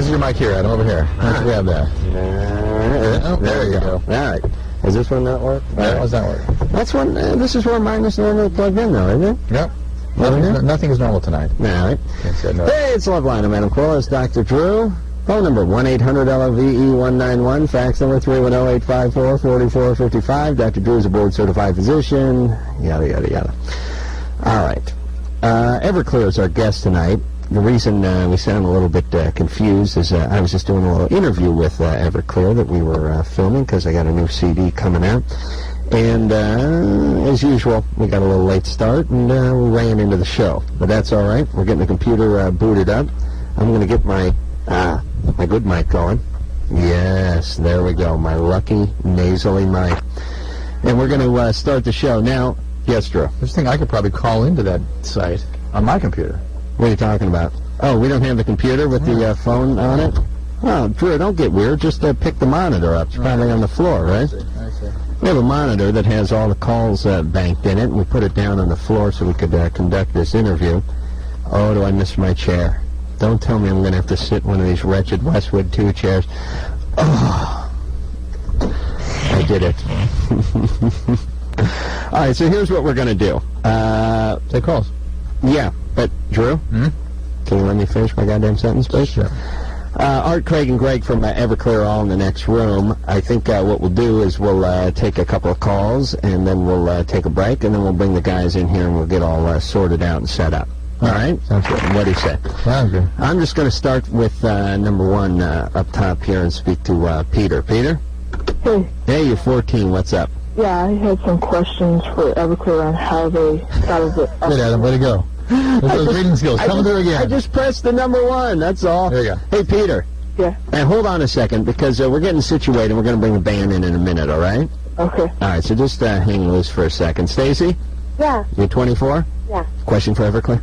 is your mic here, Adam, over here. Let's grab that. There you go. All right. Does this one not work? That does not work. That's one. This is where mine is normally plugged in, though, isn't it? Yep. Nothing is normal tonight. All right. No. Hey, it's Loveline. I'm Adam Carolla. It's Dr. Drew. Phone number 1-800-LOVE-191. Fax number 310-854-4455. Dr. Drew is a board-certified physician. Yada, yada, yada. All right. Everclear is our guest tonight. The reason we sound a little bit confused is I was just doing a little interview with Everclear that we were filming because I got a new CD coming out. And as usual, we got a little late start and we ran into the show. But that's all right. We're getting the computer booted up. I'm going to get my good mic going. Yes, there we go. My lucky nasally mic. And we're going to start the show now. Yes, Drew. This thing, I could probably call into that site on my computer. What are you talking about? Oh, we don't have the computer with the phone on it? Oh, Drew, don't get weird. Just pick the monitor up. It's probably on the floor, right? I see. We have a monitor that has all the calls banked in it, and we put it down on the floor so we could conduct this interview. Oh, do I miss my chair? Don't tell me I'm going to have to sit in one of these wretched Westwood 2 chairs. Oh, I did it. All right, so here's what we're going to do. Take calls. Yeah, but Drew, can you let me finish my goddamn sentence, please? Sure. Art, Craig, and Greg from Everclear are all in the next room. I think what we'll do is we'll take a couple of calls, and then we'll take a break, and then we'll bring the guys in here, and we'll get all sorted out and set up. All right? Sounds good. What do you say? Sounds good. I'm just going to start with number one up top here and speak to Peter. Peter? Hey. Hey, you're 14. What's up? Yeah, I had some questions for Everclear on how they started it. Good, Adam. Way to go. Those reading skills. Come through again. I just pressed the number one. That's all. There you go. Hey, Peter. Yeah. Hey, hold on a second, because we're getting situated. We're going to bring the band in a minute, all right? Okay. All right, so just hang loose for a second. Stacy? Yeah. You're 24? Yeah. Question for Everclear?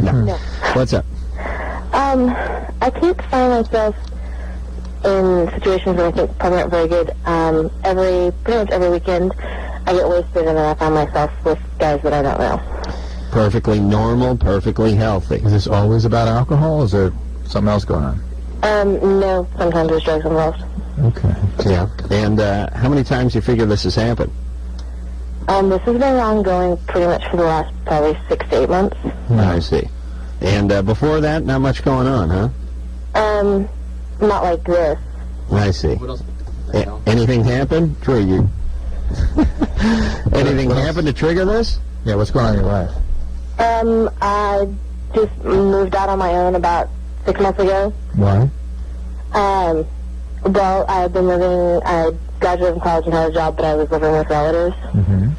No. What's up? I can't find myself in situations where I think probably not very good. Pretty much every weekend, I get wasted and then I find myself with guys that I don't know. Perfectly normal, perfectly healthy. Is this always about alcohol, or is there something else going on? No, sometimes there's drugs involved. Okay. Yeah. And how many times do you figure this has happened? This has been ongoing pretty much for the last probably 6 to 8 months. I see. And before that, not much going on, huh? Not like this. I see. Anything happen? Drew, you... Anything happen to trigger this? Yeah, what's going on in your life? I just moved out on my own about 6 months ago. Why? Well, I graduated from college and had a job, but I was living with relatives. Mm-hmm.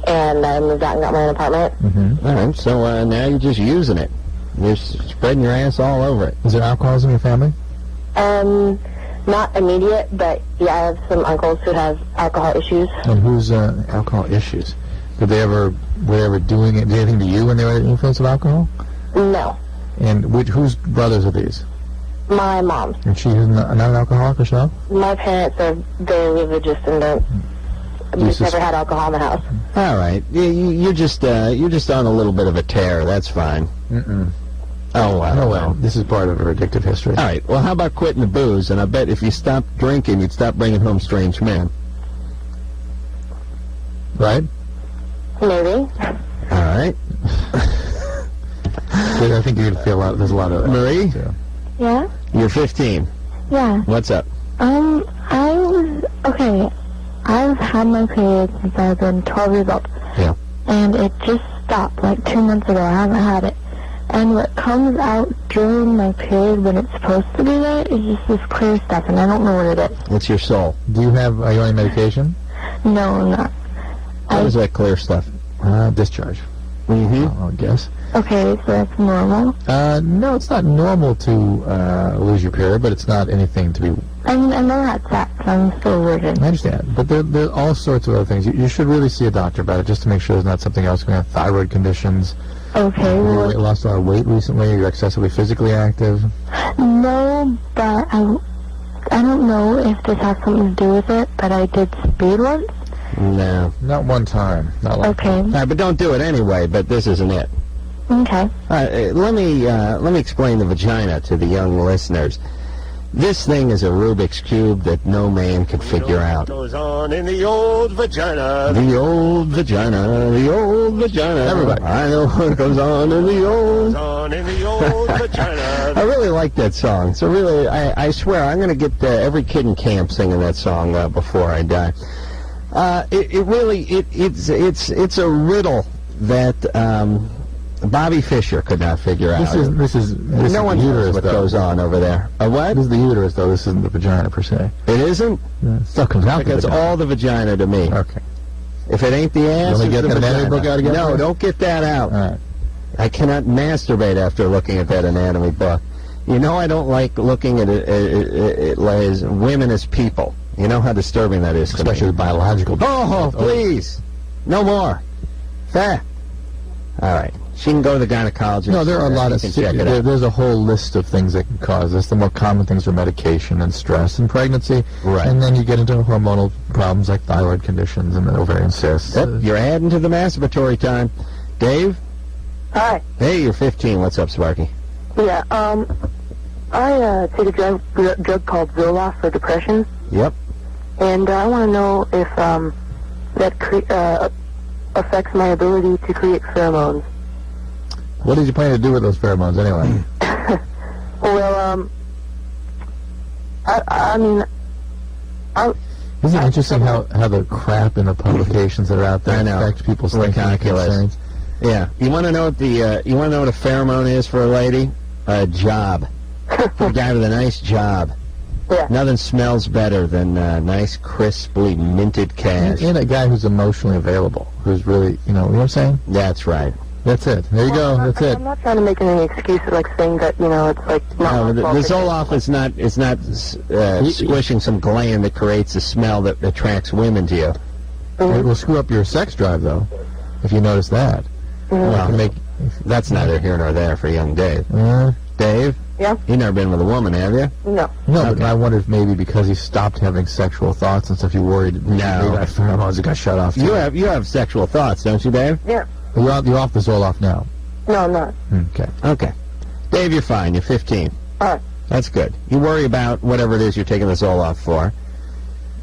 And I moved out and got my own apartment. Mm-hmm. All right, so now you're just using it. You're spreading your ass all over it. Is there alcoholism in your family? Not immediate, but yeah, I have some uncles who have alcohol issues. And whose alcohol issues? Were they ever doing it? Did anything to you when they were under the influence of alcohol? No. And whose brothers are these? My mom's. And she's not an alcoholic herself? My parents are very religious and we've never had alcohol in the house. All right, you're just on a little bit of a tear. That's fine. Oh, wow. Oh, well, this is part of her addictive history. All right, well, how about quitting the booze? And I bet if you stopped drinking, you'd stop bringing home strange men. Right? Maybe. All right. I think you're going to feel there's a lot of that. Marie? Too. Yeah? You're 15. Yeah. What's up? I've had my period since I've been 12 years old. Yeah. And it just stopped like 2 months ago. I haven't had it. And what comes out during my period when it's supposed to be there is just this clear stuff, and I don't know what it is. It's your soul. Are you on medication? No, I'm not. What is that clear stuff? Discharge. Mm-hmm. I guess. Okay, so that's normal. No, it's not normal to lose your period, but it's not anything to be... I mean, I know that's that, so I'm still a virgin. I understand, but there are all sorts of other things. You should really see a doctor about it just to make sure there's not something else going on. Thyroid conditions. Okay, You lost a lot of weight recently. You're excessively physically active. No, but I don't know if this has something to do with it, but I did speed once. No. Not one time. Not like Okay. All right, but don't do it anyway, but this isn't it. Okay. Let me explain the vagina to the young listeners. This thing is a Rubik's Cube that no man can figure out. What goes on in the old vagina? The old vagina, the old vagina. Everybody. I know what goes on in the old... Vagina. I really like that song. So really, I swear, I'm going to get every kid in camp singing that song before I die. It's a riddle that Bobby Fischer could not figure out. This is no one knows what goes on over there. A what? This is the uterus, though. This isn't the vagina, per se. It isn't? It still comes out Because the vagina. all the vagina to me. Okay. If it ain't the ass, You only it's get the that anatomy vagina. book out again? No, don't get that out. All right. I cannot masturbate after looking at that anatomy book. You know I don't like looking at it as women as people. You know how disturbing that is to Especially me. the biological. Oh, please. No more. Fair. All right. She can go to the gynecologist. No, there are a lot of... She can check it out. There's a whole list of things that can cause this. The more common things are medication and stress and pregnancy. Right. And then you get into hormonal problems like thyroid conditions and ovarian cysts. Yep, you're adding to the masturbatory time. Dave? Hi. Hey, you're 15. What's up, Sparky? Yeah, I take a drug called Zoloft for depression, Yep. and I want to know if that affects my ability to create pheromones. What did you plan to do with those pheromones anyway? Well, I mean, Isn't it interesting how the crap in the publications that are out there I know. affect people's thinking and Ridiculous. concerns? Yeah. You want to know what what a pheromone is for a lady? A job. For a guy with a nice job. Yeah. Nothing smells better than nice, crisply minted cash. And a guy who's emotionally available, who's really, you know what I'm saying? That's right. That's it. There you go. That's it. I'm not trying to make any excuses, like saying that, you know, it's like not No, my the fault. Zoloft is not. It's not squishing some gland that creates a smell that attracts women to you. It will screw up your sex drive, though, if you notice that. Well, It can make, that's neither here nor there for young Dave. Dave? Yeah? You've never been with a woman, have you? No. no, but Okay. I wonder if maybe because he stopped having sexual thoughts and stuff, you worried maybe that pheromones got shut off. Too. You have sexual thoughts, don't you, Dave? Yeah. You're off the Zoloft now. No, I'm not. Okay. Okay. Dave, you're fine. You're 15. All right. That's good. You worry about whatever it is you're taking the Zoloft for,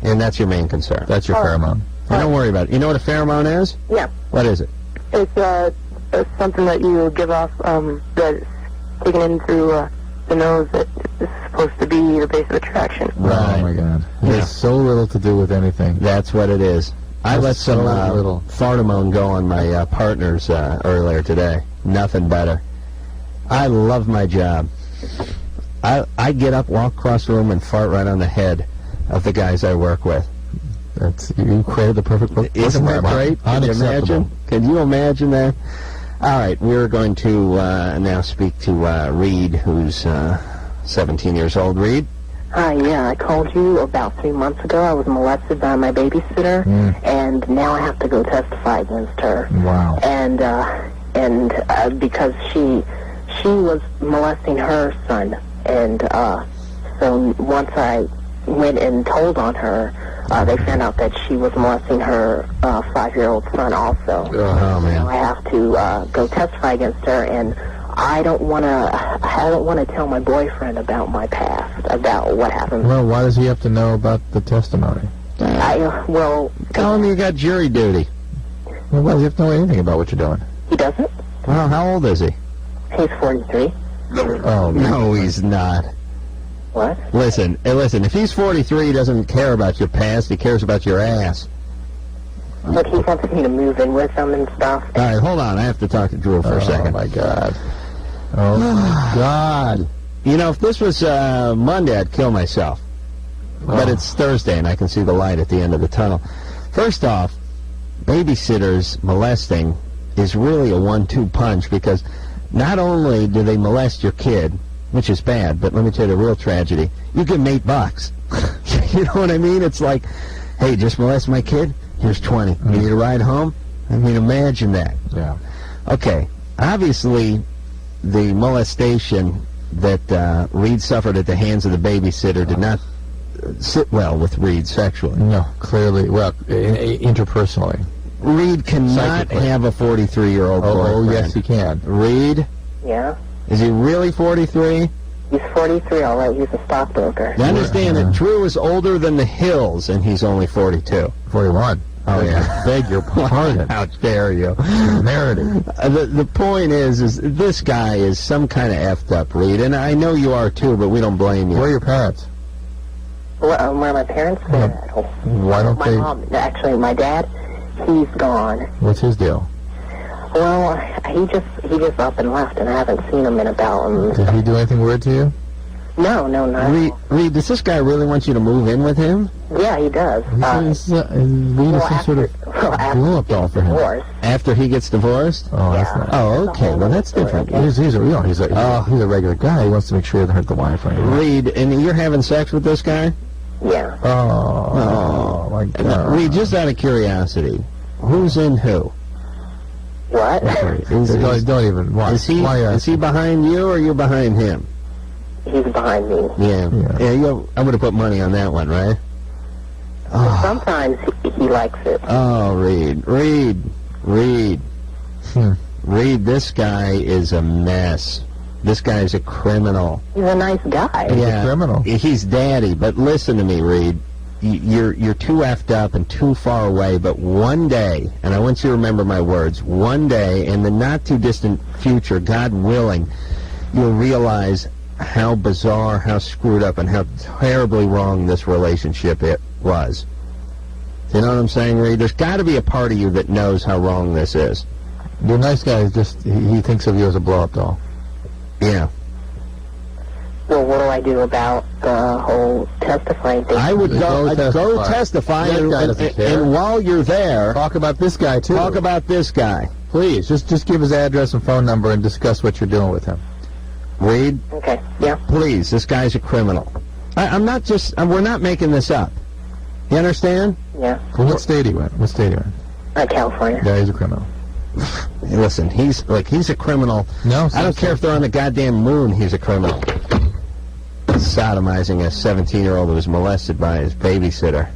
and that's your main concern. That's your pheromone. Don't worry about it. You know what a pheromone is? Yeah. What is it? It's something that you give off that's taken in through the nose that is supposed to be the base of attraction. Right. Oh, my God. It Yeah. has so little to do with anything. That's what it is. I That's let some so little. fartamone go on my partners earlier today. Nothing better. I love my job. I get up, walk across the room, and fart right on the head of the guys I work with. You created the perfect work Isn't that environment. great? Can you imagine? Can you imagine that? All right, we're going to now speak to Reed, who's 17 years old. Reed? Hi, yeah, I called you about 3 months ago. I was molested by my babysitter, and now I have to go testify against her. Wow. And because she was molesting her son, and so once I went and told on her, they found out that she was molesting her 5-year-old son also. Oh, man. Now I have to go testify against her, and I don't want to tell my boyfriend about my past, about what happened. Well, why does he have to know about the testimony? Tell him you got jury duty. Well, why does he have to know anything about what you're doing? He doesn't. Well, how old is he? He's 43. Oh, No, he's not. What? Listen, if he's 43, he doesn't care about your past, he cares about your ass. But he wants me to move in with him and stuff. All right, hold on. I have to talk to Drew for a second. Oh, my God. Oh, my God. You know, if this was Monday, I'd kill myself. But it's Thursday, and I can see the light at the end of the tunnel. First off, babysitters molesting is really a 1-2 punch, because not only do they molest your kid, which is bad, but let me tell you the real tragedy. You give them $8. You know what I mean? It's like, hey, just molest my kid? Here's 20. You need a ride home? I mean, imagine that. Yeah. Okay, obviously, the molestation that Reed suffered at the hands of the babysitter did not sit well with Reed sexually. No, clearly. Well, interpersonally. Reed cannot Psychically. have a 43-year-old boyfriend. Oh, yes, he can. Reed, Yeah. is he really 43? He's 43, all right. He's a stockbroker. You understand that Drew is older than the Hills, and he's only 42. 41. Oh, yeah. Beg your pardon. How dare you? Narrative. The point is this guy is some kind of effed up, Reed, and I know you are too, but we don't blame you. Where are your parents? Where are my parents? Why don't My they... mom, actually, my dad, he's gone. What's his deal? Well, he just up and left, and I haven't seen him in about... Did he do anything weird to you? No, not. Reed, does this guy really want you to move in with him? Yeah, he does. Reed is some sort of blow-up doll for him. Divorce. After he gets divorced? Oh, that's Yeah. not... Oh, okay. Well, that's different. He's a regular guy. He wants to make sure he doesn't hurt the wife or anything. Reed, and you're having sex with this guy? Yeah. Oh, my God. Reed, just out of curiosity, who's in who? What? Don't even... Why? Is he behind you or are you behind him? He's behind me. Yeah. I'm going to put money on that one, right? Oh, Sometimes he likes it. oh Reed. Reed, this guy is a mess. This guy's a criminal. He's a nice guy. a criminal. He's daddy, but listen to me, Reed. You're too effed up and too far away, but one day, and I want you to remember my words, one day, in the not-too-distant future, God willing, you'll realize how bizarre, how screwed up, and how terribly wrong this relationship it was. You know what I'm saying, Reed? There's got to be a part of you that knows how wrong this is. The nice guy is just... He thinks of you as a blow-up doll. Yeah. Well, what do I do about the whole testifying thing? I would go testify, That guy doesn't care. and while you're there, Talk about this guy, too. talk about this guy. Please, just give his address and phone number and discuss what you're doing with him. Reed, Okay, yeah. please, this guy's a criminal. we're not making this up. You understand? Yeah. Well, what state are you in? What state are you in? California. Yeah, he's a criminal. Listen, he's a criminal. No, I don't care if they're on the goddamn moon, he's a criminal. Sodomizing a 17-year-old who was molested by his babysitter.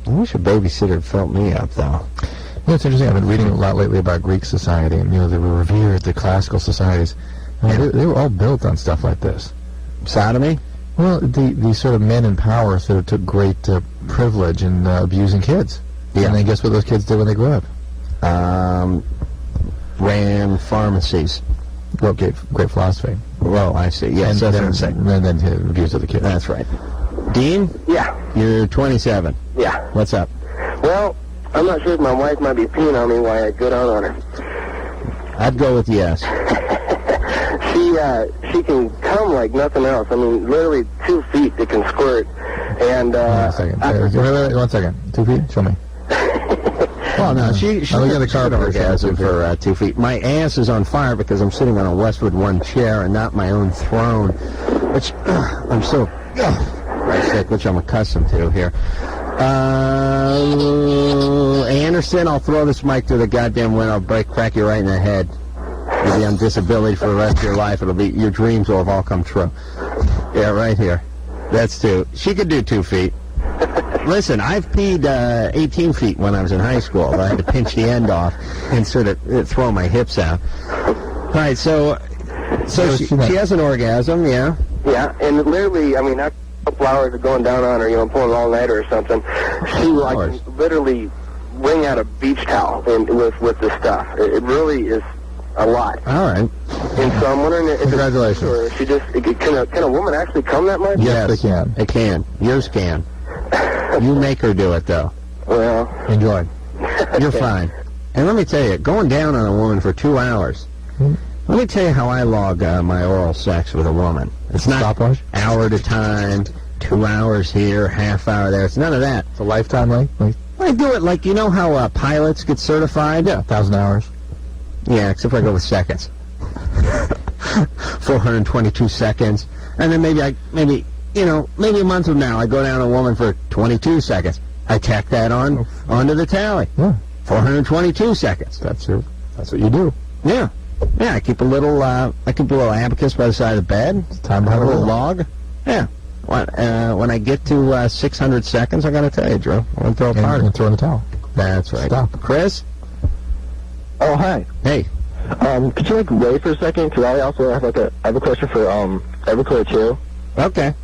I wish a babysitter had felt me up, though. You know, it's interesting. I've been reading a lot lately about Greek society, and they were revered, the classical societies. And they were all built on stuff like this. Sodomy? Well, the sort of men in power sort of took great privilege in abusing kids. Yeah. And then guess what those kids did when they grew up? Ran pharmacies. Wrote great philosophy. Well, I see. Yes, that's what I'm saying. And then abused other kids. That's right. Dean, Yeah, you're 27. yeah. What's up? Well, I'm not sure if my wife might be peeing on me while I go down on her. I'd go with yes. She can come like nothing else. I mean, literally 2 feet it can squirt. And One second. Wait, 1 second. 2 feet? Show me. Well, no, she I'll get the should car orgasm for 2 feet. My ass is on fire because I'm sitting on a Westwood One chair and not my own throne, which I'm so sick, which I'm accustomed to here. Anderson, I'll throw this mic through the goddamn window. I'll crack you right in the head. You'll be on disability for the rest of your life. Your dreams will have all come true. Yeah, right here. That's 2. She could do 2 feet. Listen, I've peed 18 feet when I was in high school. I had to pinch the end off and sort of throw my hips out. All right, so she has an orgasm, yeah? yeah, and literally, I mean, after a couple hours of going down on her, pulling an all-nighter or something, she literally wring out a beach towel with this stuff. It really is a lot. All right. And so I'm wondering if Congratulations. or she just can a woman actually come that much? Yes, they can. It can. Yours can. You make her do it, though. Well, Enjoy. You're fine. And let me tell you, going down on a woman for 2 hours, let me tell you how I log my oral sex with a woman. It's not Stopwatch? hour at a time, 2 hours here, half hour there. It's none of that. It's a lifetime, right? Like, I do it like, you know how pilots get certified? yeah, 1,000 hours. Yeah, except for I go with seconds. 422 seconds. And then maybe a month from now I go down on a woman for 22 seconds. I tack that onto the tally. Yeah. 422 seconds. That's what you do. Yeah. Yeah, I keep a little abacus by the side of the bed. It's time to have a a little little. log. Yeah. When I get to 600 seconds, I gotta tell you, Drew, I'm gonna throw a party. And throw in the towel. That's right. Stop. Chris? Oh, hi. Hey. Could you, wait for a second? Because I also have, I have a question for, Everclear, too. Okay.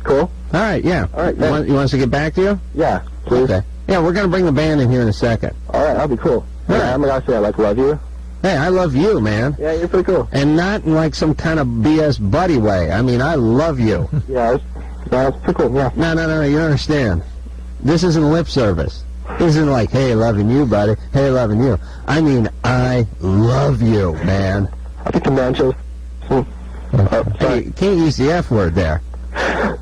Cool? All right, yeah. All right, you want us to get back to you? Yeah, please. Okay. Yeah, we're going to bring the band in here in a second. All right, that'll be cool. All Yeah, I'm going to say I, love you. Hey, I love you, man. Yeah, you're pretty cool. And not in, like, some kind of BS buddy way. I mean, I love you. Yeah, that's pretty cool, yeah. No, you don't understand. This isn't lip service. This isn't like, hey, loving you, buddy. Hey, loving you. I mean, I love you, man. I think the man chose. Hey, you can't use the F word there.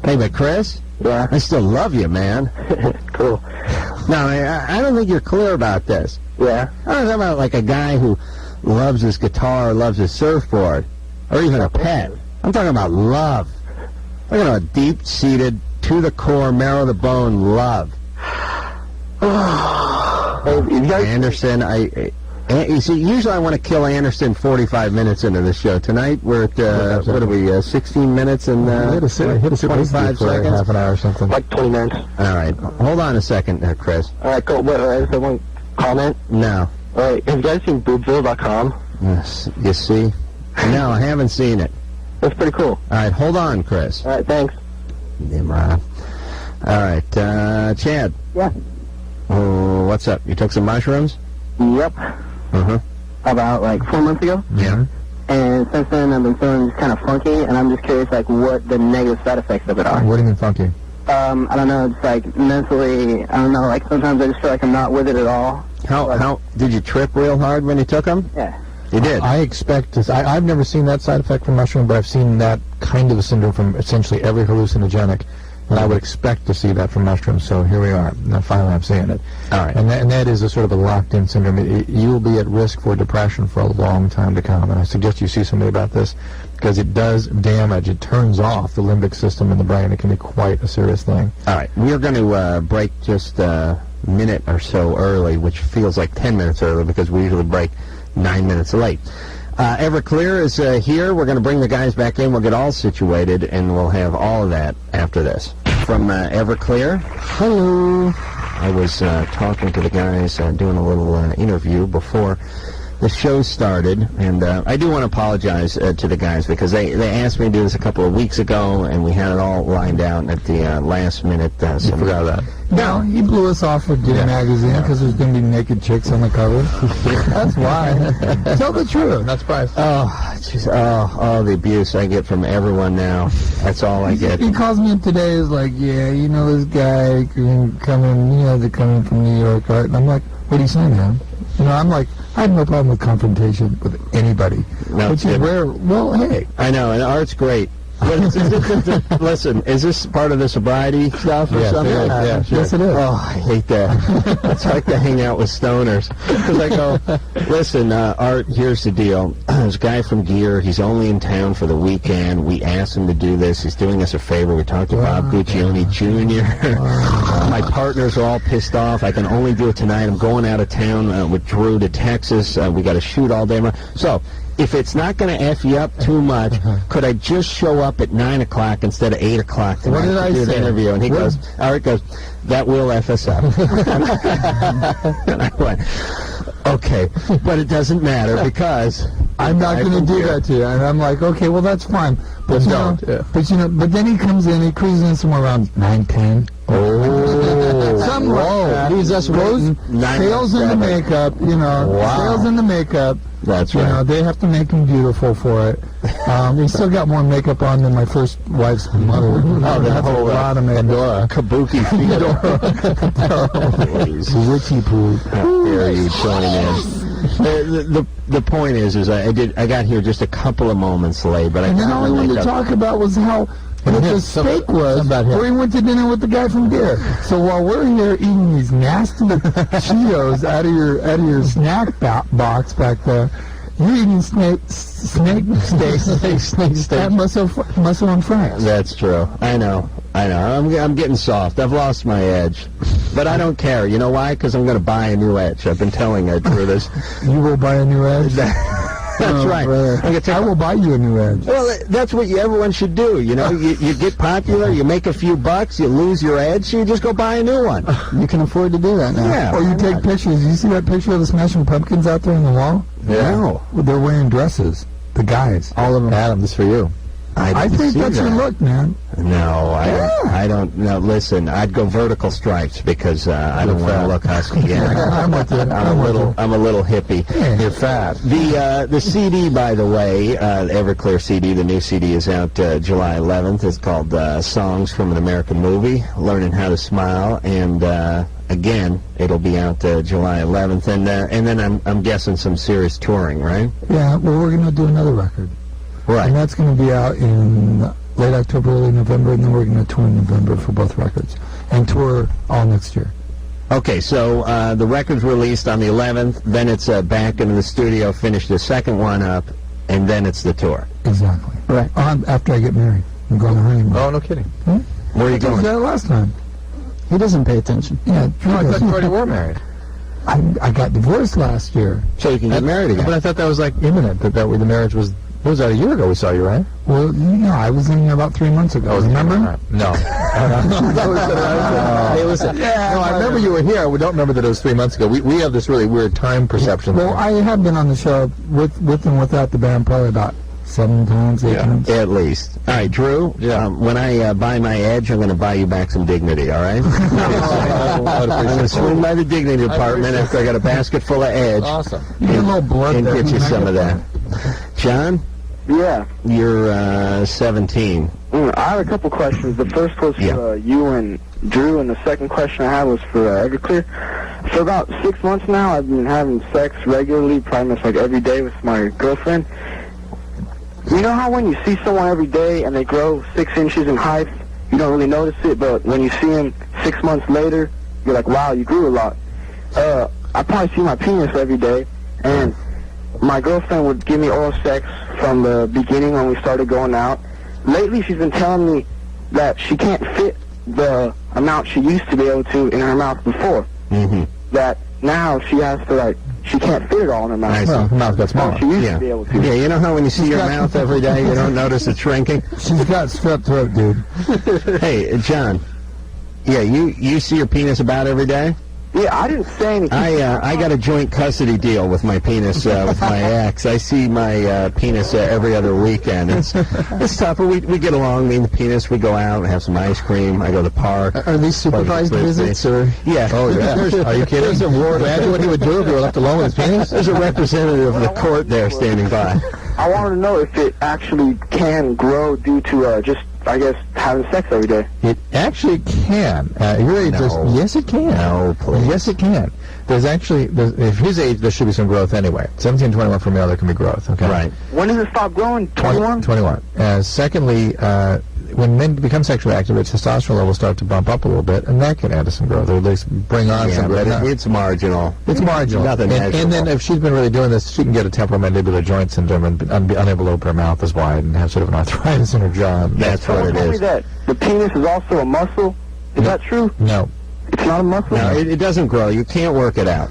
Hey, but Chris? Yeah. I still love you, man. Cool. No, I don't think you're clear about this. Yeah. I'm talking about like a guy who loves his guitar, loves his surfboard, or even a pet. I'm talking about love. I'm talking about deep-seated, to-the-core, marrow-to-bone love. Anderson, you see, usually I want to kill Anderson 45 minutes into the show. Tonight we're at, what are we, 16 minutes and hit a 25 seconds? Half an hour or something. Like 20 minutes. All right. Hold on a second there, Chris. All right, cool. Wait, is there one comment? No. All right, have you guys seen boobville.com? Yes, you see? No, I haven't seen it. That's pretty cool. All right, hold on, Chris. All right, thanks. Nimrod. All right, Chad. Yeah. Oh, what's up? You took some mushrooms? Yep. Uh-huh. About, 4 months ago. Yeah. And since then, I've been feeling just kind of funky, and I'm just curious, what the negative side effects of it are. What do you mean funky? I don't know, it's mentally, I don't know, sometimes I just feel like I'm not with it at all. How did you trip real hard when you took them? Yeah. You did? I expect to. I've never seen that side effect from mushroom, but I've seen that kind of a syndrome from essentially every hallucinogenic, and I would expect to see that from mushrooms. So here we are. Now finally, I'm seeing it. All right. And that is a sort of a locked-in syndrome. You will be at risk for depression for a long time to come, and I suggest you see somebody about this because it does damage. It turns off the limbic system in the brain. It can be quite a serious thing. All right. We are going to break just a minute or so early, which feels like 10 minutes early because we usually break 9 minutes late. Everclear is here. We're going to bring the guys back in. We'll get all situated, and we'll have all of that after this. From Everclear, hello. I was talking to the guys, doing a little interview before the show started, and I do want to apologize to the guys because they asked me to do this a couple of weeks ago, and we had it all lined out at the last minute. You forgot that. No, he blew us off with Gay Magazine because there's going to be naked chicks on the cover. That's why. Tell the truth. Not surprised. Oh, jeez. Oh, the abuse I get from everyone now. That's all I get. He calls me up today. Is like, yeah, this guy coming, they're coming from New York, right? And I'm like, what are you saying, man? I'm like, I have no problem with confrontation with anybody. No, which is rare. Well, hey. I know, and art's great. But listen, is this part of the sobriety stuff or something? Yeah, sure. Yes, it is. Oh, I hate that. It's like to hang out with stoners. Because I go, listen, Art, here's the deal. There's a guy from Gear. He's only in town for the weekend. We asked him to do this. He's doing us a favor. We talked to Bob Guccione Jr. My partners are all pissed off. I can only do it tonight. I'm going out of town with Drew to Texas. We got to shoot all day. So, if it's not going to F you up too much, could I just show up at 9 o'clock instead of 8 o'clock tonight to do the interview? And Art goes, that will F us up. And I went, okay, but it doesn't matter because I'm not going to do that to you. And I'm like, okay, well, that's fine. But don't. But then he comes in, he cruises in somewhere around 9, 10. Oh. Something like that. He's just Sales in the makeup, sales in the makeup. That's right. They have to make him beautiful for it. He's still got more makeup on than my first wife's mother. That's a lot of makeup. Kabuki Fedora. Witchy poo. How dare you join in? The point is I got here just a couple of moments late, but and then all I wanted to talk about was how what the steak was before he went to dinner with the guy from Gear. So while we're here eating these nasty Cheetos out of your snack box back there, you're eating snake steak at Muscle and Frank's. That's true. I know. I'm getting soft. I've lost my edge. But I don't care. You know why? Because I'm going to buy a new edge. I've been telling Ed through this. You will buy a new edge? That's right. I will buy you a new Edge. Well, that's what everyone should do. You know, you get popular, you make a few bucks, you lose your edge, so you just go buy a new one. You can afford to do that now. Yeah. Or you take pictures. You see that picture of the Smashing Pumpkins out there on the wall? Yeah. No. Well, they're wearing dresses. The guys. All of them. Adam, this is for you. I think that's your look, man. No, I don't. No, listen, I'd go vertical stripes because I don't want to look husky. Yeah. I'm with you. I'm a little hippie. Yeah. You're fat. The CD, by the way, the Everclear CD, the new CD is out July 11th. It's called Songs from an American Movie, Learning How to Smile, and again, it'll be out July 11th, and then I'm guessing some serious touring, right? Yeah. Well, we're gonna do another record. Right. And that's going to be out in late October, early November, and then we're going to tour in November for both records. And tour all next year. Okay, so the record's released on the 11th, then it's back into the studio, finish the second one up, and then it's the tour. Exactly. Right. After I get married. I'm going to honeymoon. Oh, no kidding. Where are you going? I told you that last time. He doesn't pay attention. Yeah. No, I thought you already were married. I got divorced last year. So you can get married again. But I thought that was like imminent, that the marriage was... What was that, a year ago we saw you, right? Well, I was in here about 3 months ago. Remember? No. Hey, listen. No, I remember you were here. I don't remember that it was 3 months ago. We have this really weird time perception. Well, I have been on the show with and without the band probably about 7 times, 8 times. At least. All right, Drew, when I buy my Edge, I'm going to buy you back some dignity, all right? I'm going to swing by the dignity department after I got a basket full of Edge. Awesome. You get a little blood and there. get you some of that. John? Yeah. You're 17. I have a couple questions. The first was for you and Drew, and the second question I had was for Everclear. For about 6 months now, I've been having sex regularly, pretty much like every day with my girlfriend. You know how when you see someone every day and they grow 6 inches in height, you don't really notice it, but when you see them 6 months later, you're like, wow, you grew a lot. I probably see my penis every day, and my girlfriend would give me oral sex from the beginning when we started going out. Lately, she's been telling me that she can't fit the amount she used to be able to in her mouth before. Mm-hmm. That now she has to, she can't fit it all in her mouth. Well, her mouth got smaller. She used to be able to. Yeah, you know how when you see your mouth every day, you don't notice it shrinking? She's got strep throat, dude. Hey, John. Yeah, you see your penis about every day? Yeah, I didn't say anything. I got a joint custody deal with my penis with my ex. I see my penis every other weekend. It's tough, but we get along. Me and the penis, we go out and have some ice cream. I go to the park. Are these supervised visits or? Yeah. Oh yeah. Are you kidding? Imagine what he would do if you were left alone with his penis. There's a representative of the court there standing by. I wanted to know if it actually can grow due to just, I guess, having sex every day. It actually can. Yes, it can. No, please. Yes, it can. There's actually, if his age, there should be some growth anyway. 17, 21 for male, there can be growth. Okay. Right. When does it stop growing? 21? 21. Secondly, when men become sexually active, their testosterone levels start to bump up a little bit, and that can add to some growth, or at least bring on some growth. But it's marginal. It's marginal. Nothing and then if she's been really doing this, she can get a temporomandibular joint syndrome and be unable to open her mouth as wide and have sort of an arthritis in her jaw. That's what it Tell me is. that the penis is also a muscle. Is that true? No. It's not a muscle? No, it doesn't grow. You can't work it out.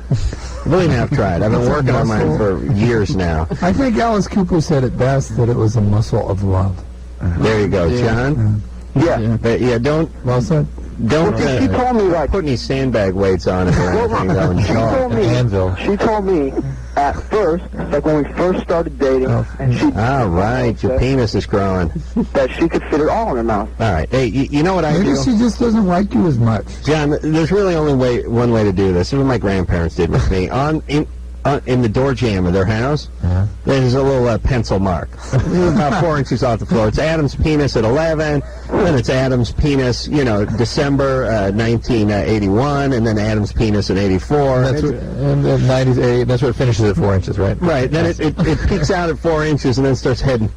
Believe me, I've tried. I've been working on mine for years now. I think Alice Cooper said it best, that it was a muscle of love. There you go, John. Yeah. Don't Well said. She told me, put any sandbag weights on it or anything. She told me at first, like when we first started dating, and she all right, your penis is growing. that she could fit it all in her mouth. All right. Hey, you know what I Maybe do? she just doesn't like you as much. John, there's really only one way to do this. This is what my grandparents did with me. In the door jamb of their house, there's a little pencil mark. About 4 inches off the floor. It's Adam's penis at 11, then it's Adam's penis, December 1981, and then Adam's penis in 84. That's where it finishes at 4 inches, right? Right. Then it peaks out at 4 inches and then starts heading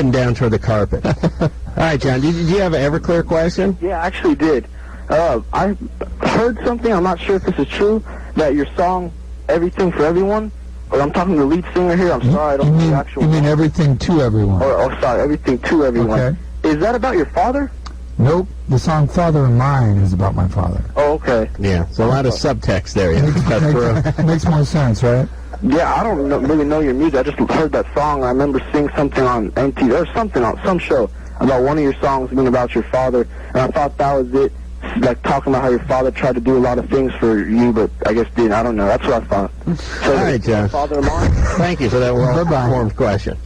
down toward the carpet. All right, John, did you have an Everclear question? Yeah, I actually did. I heard something, I'm not sure if this is true, that your song, Everything for Everyone, or I'm talking to the lead singer here, I'm sorry, I don't know the actual You mean Everything to Everyone? sorry, Everything to Everyone. Okay. Is that about your father? Nope. The song Father and Mine is about my father. Oh, okay. Yeah, there's a lot of subtext there. You have to cut through. Makes more sense, right? Yeah, I don't really know your music. I just heard that song. I remember seeing something on MTV or something on some show about one of your songs being about your father, and I thought that was it. Like talking about how your father tried to do a lot of things for you, but I guess didn't. I don't know. That's what I thought. So, all right, John. Father of mine? Thank you for that well-informed question.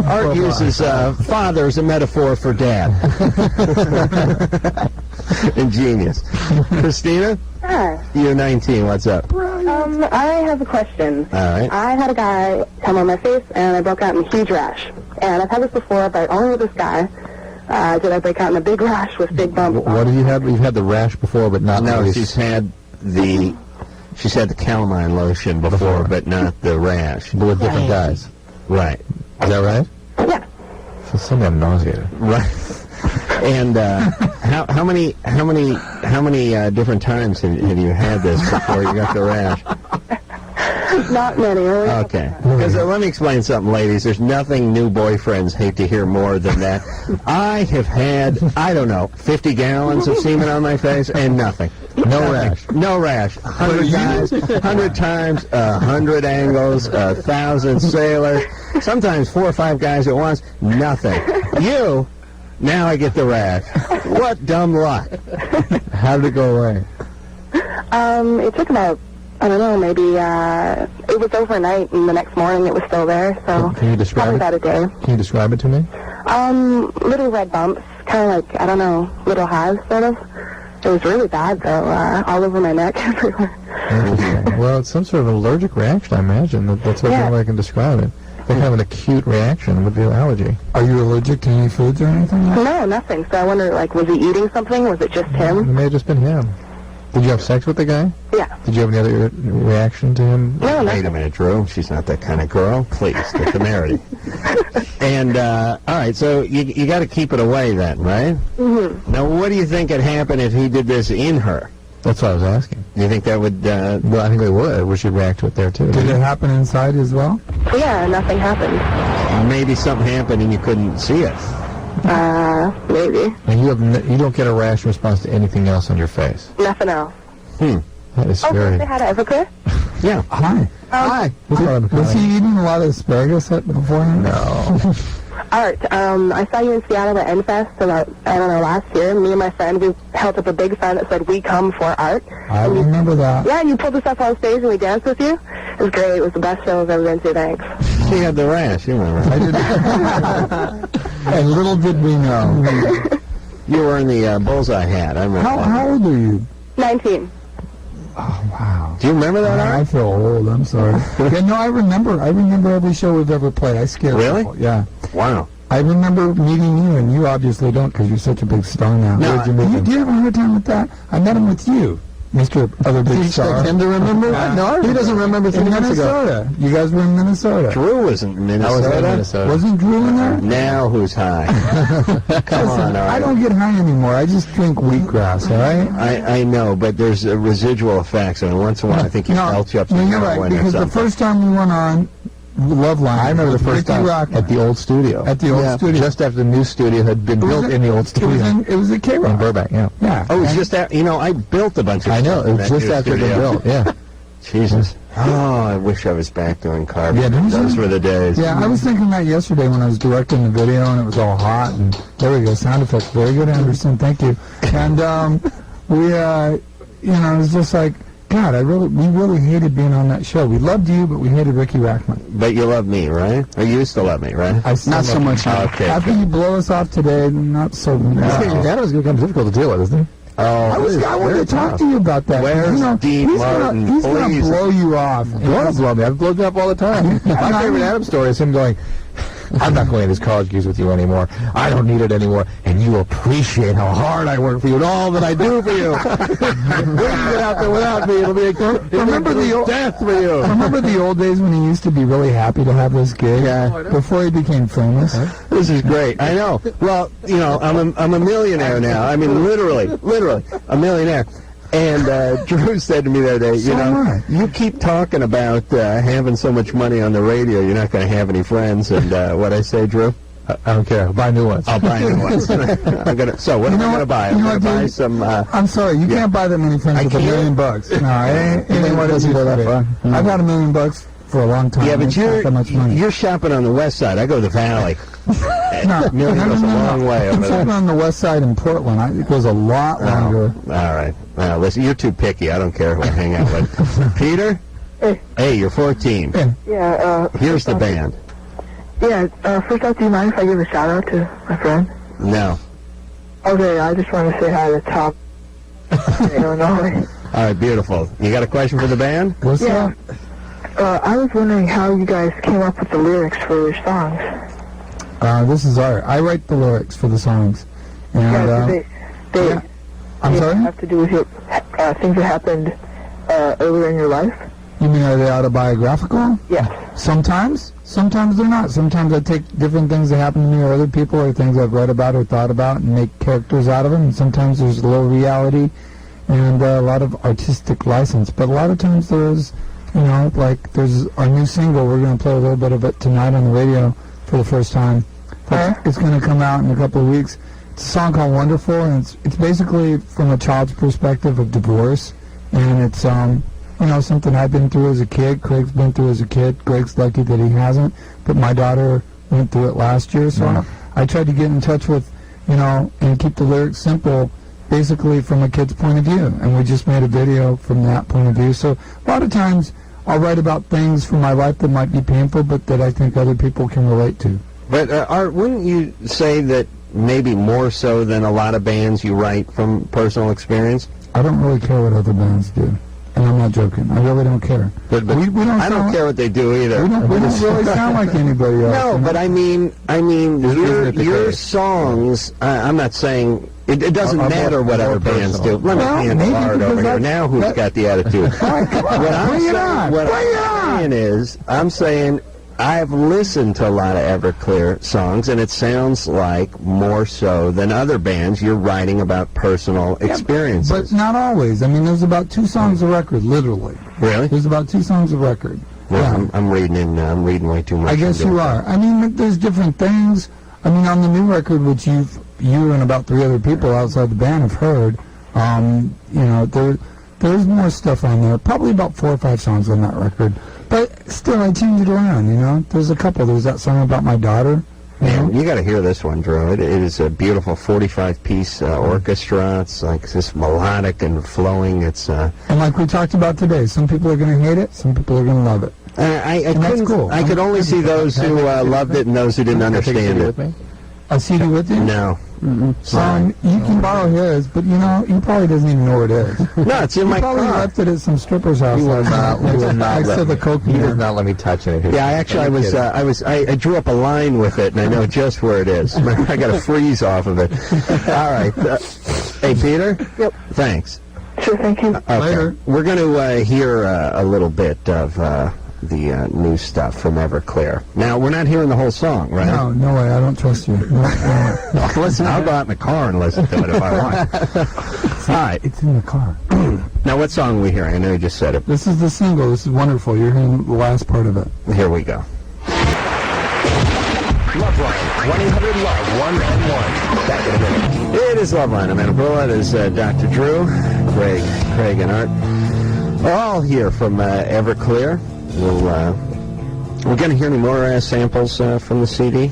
Art uses father as a metaphor for dad. Ingenious. Christina? Hi. You're 19. What's up? I have a question. All right. I had a guy come on my face, and I broke out in a huge rash. And I've had this before, but only with this guy. Did I break out in a big rash with big bumps? What do you have? You've had the rash before, but not. No, she's had the calamine lotion before, but not the rash. But with different guys. Right. Is that right? Yeah. So suddenly I'm nauseated. Right. And how many different times have you had this before you got the rash? Not many. Okay. Because let me explain something, ladies. There's nothing new boyfriends hate to hear more than that. I have had, I don't know, 50 gallons of semen on my face and nothing. No rash. No rash. 100 times, 100 angles, 1,000 sailors, sometimes 4 or 5 guys at once, nothing. You, now I get the rash. What dumb luck. How did it go away? It took about, I don't know, maybe, it was overnight, and the next morning it was still there, so Can you describe probably it? about a day. Can you describe it to me? Little red bumps, kind of like, I don't know, little hives, sort of. It was really bad, though, all over my neck, everywhere. Interesting. Well, it's some sort of allergic reaction, I imagine. That's the only way I can describe it. They have an acute reaction with the allergy. Are you allergic to any foods or anything? No, nothing. So I wonder, like, was he eating something? Was it just It him? may have just been him. Did you have sex with the guy? Yeah. Did you have any other reaction to him? No, Wait nothing. a minute, Drew. She's not that kind of girl. Please, get the married. And, all right, so you got to keep it away then, right? Mm-hmm. Now, what do you think would happen if he did this in her? That's what I was asking. Do you think that would... Well, I think they would. We should react to it there, too. Did it happen inside as well? Yeah, nothing happened. maybe something happened and you couldn't see it? Maybe. And you don't get a rash response to anything else on your face? Nothing else. That is very... They had Everclear? Yeah. Hi. Hi. Was he eating a lot of asparagus beforehand? No. Art, I saw you in Seattle at NFest about, I don't know, last year. Me and my friend, we held up a big sign that said, "We come for art." I remember that. Yeah, and you pulled us up on stage and we danced with you. It was great. It was the best show I've ever been to. Thanks. She had the rash, you remember. I did. And little did we know. You were in the bullseye hat, I remember that. How old are you? 19. Oh, wow. Do you remember that, I Art? feel old. I'm sorry. Yeah, no, I remember. I remember every show we've ever played. I scared Really? people. Yeah. Wow. I remember meeting you, and you obviously don't because you're such a big star now. No, Where'd you meet him? Do you have a hard time with that? I met him with you, Mr. Other Big Star. him to remember? No, he doesn't remember 3 In months ago. Minnesota. You guys were in Minnesota. Drew was in I was Minnesota. in Minnesota. Wasn't Drew in there? Now who's high? Come on, Listen, I Art. don't get high anymore. I just drink wheatgrass, all right? I know, but there's residual effects, and once in a while I think you felt you up No, some you're right, heroin or because the something. first time we went on Loveline, I remember the first Ricky time Rockman. at the old studio. At the old studio. Just after the new studio had been built in the old studio. It was at K-Rock. In Burbank, yeah. Yeah. Oh, it's just that, I built a bunch of I know, stuff it in was that just new after it had studio. been built, yeah. Jesus. Oh, I wish I was back doing carbon. Yeah, didn't you? Those were the days. Yeah, I was thinking that yesterday when I was directing the video and it was all hot and there we go, sound effects. Very good, Anderson. Thank you. And it was just like, God, we really hated being on that show. We loved you, but we hated Ricky Rackman. But you love me, right? Or you used to love me, right? I still Not so love much you. now. Okay. After you blow us off today, not so much. Your dad was going to become difficult to deal with, isn't he? Oh, I wanted to talk to you about that. Where's Dean he's Martin? He's going to Please. blow you off. You want to blow me. I've blown you up all the time. My favorite Adam story is him going, I'm not going to this college gigs with you anymore. I don't need it anymore. And you appreciate how hard I work for you and all that I do for you. When you get out there without me, it'll be Remember the old death for you. Remember the old days when he used to be really happy to have this gig? Yeah. Before he became famous? This is great. I know. Well, I'm a millionaire now. I mean, literally, a millionaire. And Drew said to me the other day, you keep talking about having so much money on the radio, you're not going to have any friends. And what I say, Drew? I don't care. I'll buy new ones. I'll buy new ones. So what am I going to buy? I'm going to buy some... I'm sorry, you can't buy that many friends with $1 million. No, it ain't what it used to be. I've had $1 million for a long time. Yeah, but It's not that much money. you're shopping on the west side. I go to the valley. Million goes a long way over I'm there. shopping on the west side in Portland. It goes a lot longer. All right. Listen, you're too picky. I don't care who I hang out with. Peter? Hey, you're 14. Yeah, Here's the band. yeah, first off, do you mind if I give a shout out to my friend? No. Okay, I just want to say hi to Tom. Illinois. All right, beautiful. You got a question for the band? What's Yeah. that? I was wondering how you guys came up with the lyrics for your songs. This is art. I write the lyrics for the songs. And, They I'm sorry? have to do with your things that happened earlier in your life? You mean, are they autobiographical? Yes. Sometimes. Sometimes they're not. Sometimes I take different things that happen to me or other people or things I've read about or thought about and make characters out of them. And sometimes there's a little reality and a lot of artistic license. But a lot of times there's, like there's our new single. We're going to play a little bit of it tonight on the radio for the first time. It's going to come out in a couple of weeks. It's a song called Wonderful, and it's basically from a child's perspective of divorce. And it's, something I've been through as a kid. Craig's been through as a kid. Greg's lucky that he hasn't. But my daughter went through it last year. So I tried to get in touch with, and keep the lyrics simple, basically from a kid's point of view. And we just made a video from that point of view. So a lot of times I'll write about things from my life that might be painful, but that I think other people can relate to. But Art, wouldn't you say that maybe more so than a lot of bands you write from personal experience? I don't really care what other bands do. And I'm not joking. I really don't care. But we don't I don't care what they do either. We don't really sound like anybody else. No, but I mean, your songs. I'm not saying it doesn't matter what other bands do. Let me handle Art over here. Now, who's got the attitude? What I'm saying is, I've listened to a lot of Everclear songs, and it sounds like more so than other bands you're writing about personal experiences. But not always. I mean, there's about 2 songs a record, literally. Really? There's about 2 songs a record. Well, I'm reading way too much. I guess you are. I mean, there's different things. I mean, on the new record, which you and about 3 other people outside the band have heard, there's more stuff on there. Probably about 4 or 5 songs on that record. But still, I changed it around, There's a couple. There's that song about my daughter. You got to hear this one, Drew. It is a beautiful 45-piece orchestra. It's like this melodic and flowing. It's and like we talked about today, some people are going to hate it, some people are going to love it. That's cool. I could only see those who loved it and those who didn't understand it. A CD with you? No. You can borrow his, but he probably doesn't even know what it is. No, it's in my car. He probably left it at some stripper's house. Next to the Coke. He does not let me touch it. Yeah, I drew up a line with it, and I know just where it is. I got a freeze off of it. All right. Hey, Peter? Yep. Thanks. Sure, thank you. Okay. Later. We're going to hear a little bit of the new stuff from Everclear. Now, we're not hearing the whole song, right? No way. I don't trust you. No. Listen, I'll go out in the car and listen to it if I want. All right. It's in the car. Now, what song are we hearing? I know you just said it. This is the single. This is wonderful. You're hearing the last part of it. Here we go. Loveline, 1-800-LOVE-191. Back in a minute. It is Loveline. I'm Carolla. It is Dr. Drew, Craig, and Art. We're all here from Everclear. We're going to hear any more samples from the CD?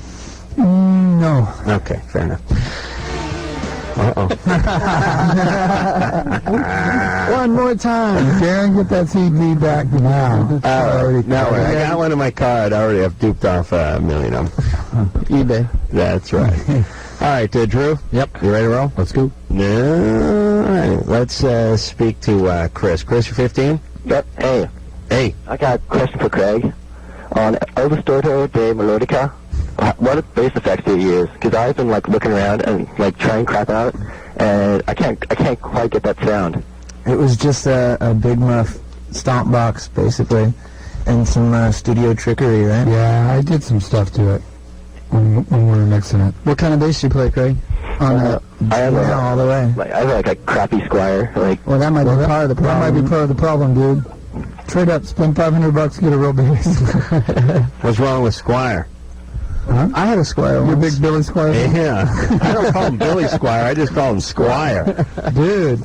No. Okay, fair enough. Uh-oh. One more time. Darren, get that CD back now. No, I got one in my car. I'd already have duped off a million of them. eBay. That's right. All right, Drew? Yep. You ready to roll? Let's go. All right. Let's speak to Chris. Chris, you're 15? Yep. Hey, I got a question for Craig. On El Distorto de Melodica, what bass effects do you use? Because I've been looking around and trying crap out, and I can't quite get that sound. It was just a Big Muff stomp box, basically, and some studio trickery, right? Yeah, I did some stuff to it when we were mixing it. What kind of bass do you play, Craig? I have all the way. I have a crappy Squire. Well, that might be part of the problem. That might be part of the problem, dude. Trade up, spend $500, get a real bass. What's wrong with Squire? Huh? I had a Squire Your once. big Billy Squire? Yeah. I don't call him Billy Squire. I just call him Squire. Dude.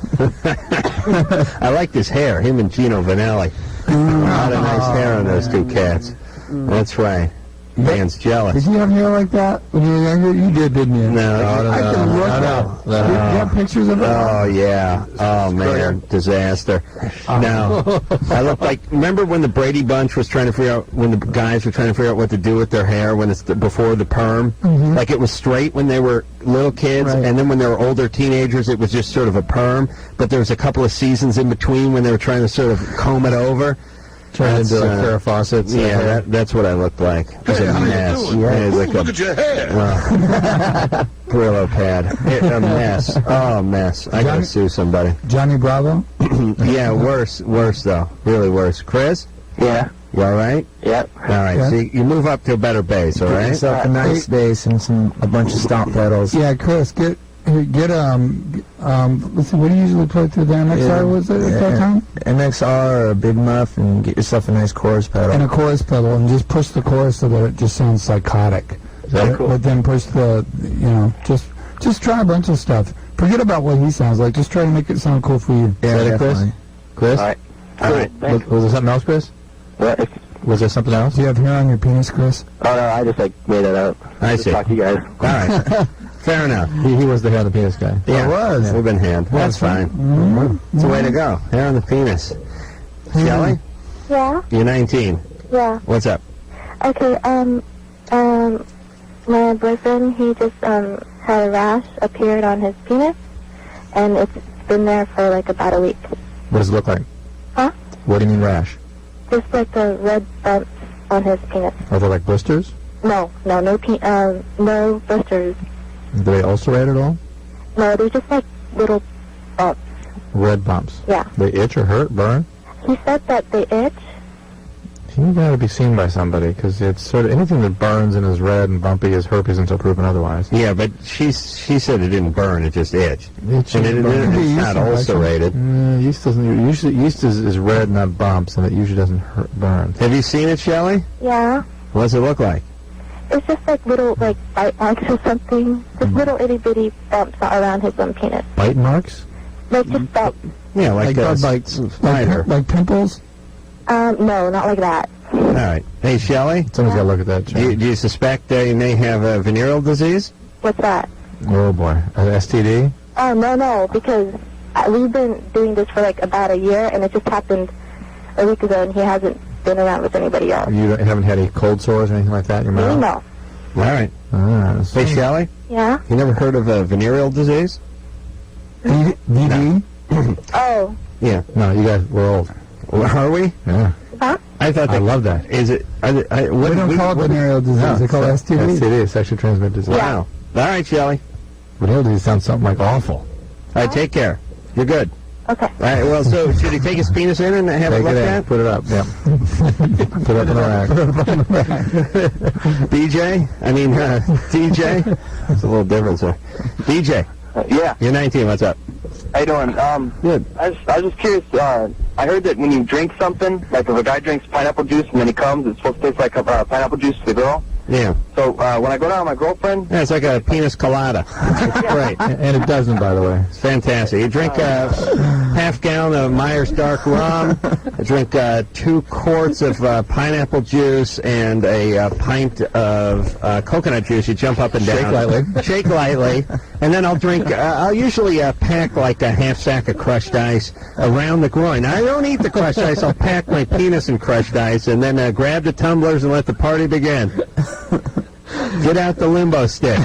I like this hair, him and Gino Vanelli. A lot of nice hair on those two cats. That's right. Man's jealous. Did you have hair like that when you were younger? You did, didn't you? No. I can look at it. Do you have pictures of it? Oh, yeah. Oh, man. Disaster. No. I look like, remember when the Brady Bunch was trying to figure out, when the guys were trying to figure out what to do with their hair when it's before the perm? Mm-hmm. Like it was straight when they were little kids, Right. and then when they were older teenagers, it was just sort of a perm, but there was a couple of seasons in between when they were trying to sort of comb it over. Turned into like Farrah Fawcett's Yeah, that's what I looked like. It was a mess. Look at your hair. Brillo pad. A mess. Oh, a mess. I gotta sue somebody. Johnny Bravo? Yeah, worse though. Really worse. Chris? Yeah. You all right? Yep. All right. Yeah. So you move up to a better base, all Get right? yourself a nice bass and a bunch of stomp pedals. Yeah, Chris, let's see, what do you usually play through the MXR, was it, at that time? MXR or a Big Muff, and get yourself a nice chorus pedal. And a chorus pedal, and just push the chorus so that it just sounds psychotic. But then push the, just try a bunch of stuff. Forget about what he sounds like. Just try to make it sound cool for you. Yeah, Is that it, Chris? definitely. Chris? All right. All right. Was there something else, Chris? What? Was there something else? Do you have hair on your penis, Chris? Oh, no, I just, made it up. I see. Talk to you guys. All right. Fair enough. He was the hair on the penis guy. Yeah, it was. We've been hand. That's fine. It's the way to go. Hair on the penis. Shelley? Yeah, You're 19. yeah. What's up? Okay, my boyfriend, he just, had a rash appeared on his penis, and it's been there for, about a week. What does it look like? Huh? What do you mean rash? Just like a red bump on his penis. Are they like blisters? No blisters. Do they ulcerate at all? No, they're just like little bumps. Red bumps. Yeah. They itch or hurt, burn? He said that they itch. You gotta be seen by somebody, because it's sort of anything that burns and is red and bumpy is herpes until proven otherwise. Yeah, but she said it didn't burn, it just itched. Itch And and it's burn. not ulcerated. Yeast doesn't. Usually, yeast is red, not bumps, and it usually doesn't burn. Have you seen it, Shelley? Yeah. What does it look like? It's just like little bite marks or something. Just little itty bitty bumps around his penis. Bite marks? Like just bumps. Yeah, like bud a bites. spider. Like pimples? No, not like that. All right. Hey, Shelley? Someone's gotta look at that. Do you suspect you may have a venereal disease? What's that? Oh boy, an STD? Oh, no, because we've been doing this for about a year, and it just happened a week ago, and he hasn't been around with anybody else. You haven't had any cold sores or anything like that in your mouth? No. All right. Hey, Shelley? Yeah? You never heard of a venereal disease? VD? Oh. Yeah. No, you guys, we're old. Are we? Yeah. Huh? I thought I love that. Is it? We don't call it venereal disease. They call it STD. STD, sexually transmitted disease. Wow. All right, Shelley. Venereal disease sounds something like awful. All right, take care. You're good. Okay. All right, well, so should he take his penis in and have it Take looked it in, at? put it up, yeah. Put it up in the rack. DJ? I mean, DJ? There's a little difference there. DJ, Yeah. you're 19. What's up? How you doing? Good. I was just curious. I heard that when you drink something, like if a guy drinks pineapple juice and then he comes, it's supposed to taste like pineapple juice to the girl. Yeah. So when I go down with my girlfriend, Yeah, it's like a penis colada. It's great. And it doesn't, by the way. It's fantastic. You drink a half gallon of Myers Dark rum, drink 2 quarts of pineapple juice, and a pint of coconut juice. You jump up and down. Shake lightly. Shake lightly. And then I'll drink, I'll usually pack like a half sack of crushed ice around the groin. Now, I don't eat the crushed ice. I'll pack my penis in crushed ice and then grab the tumblers and let the party begin. Get out the limbo stick.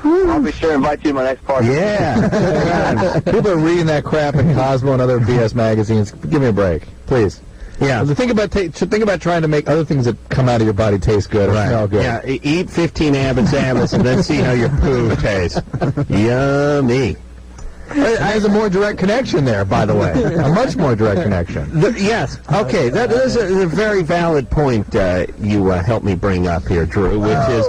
I'll be sure to invite you to my next party. Yeah. People are reading that crap in Cosmo and other BS magazines. Give me a break, please. Yeah. Think about trying to make other things that come out of your body taste good or smell good. Yeah, eat 15 Abbott's Abbott's and then see how your poo tastes. Yummy. There's a more direct connection there, by the way. A much more direct connection. Yes. Okay, that is a very valid point you helped me bring up here, Drew, which is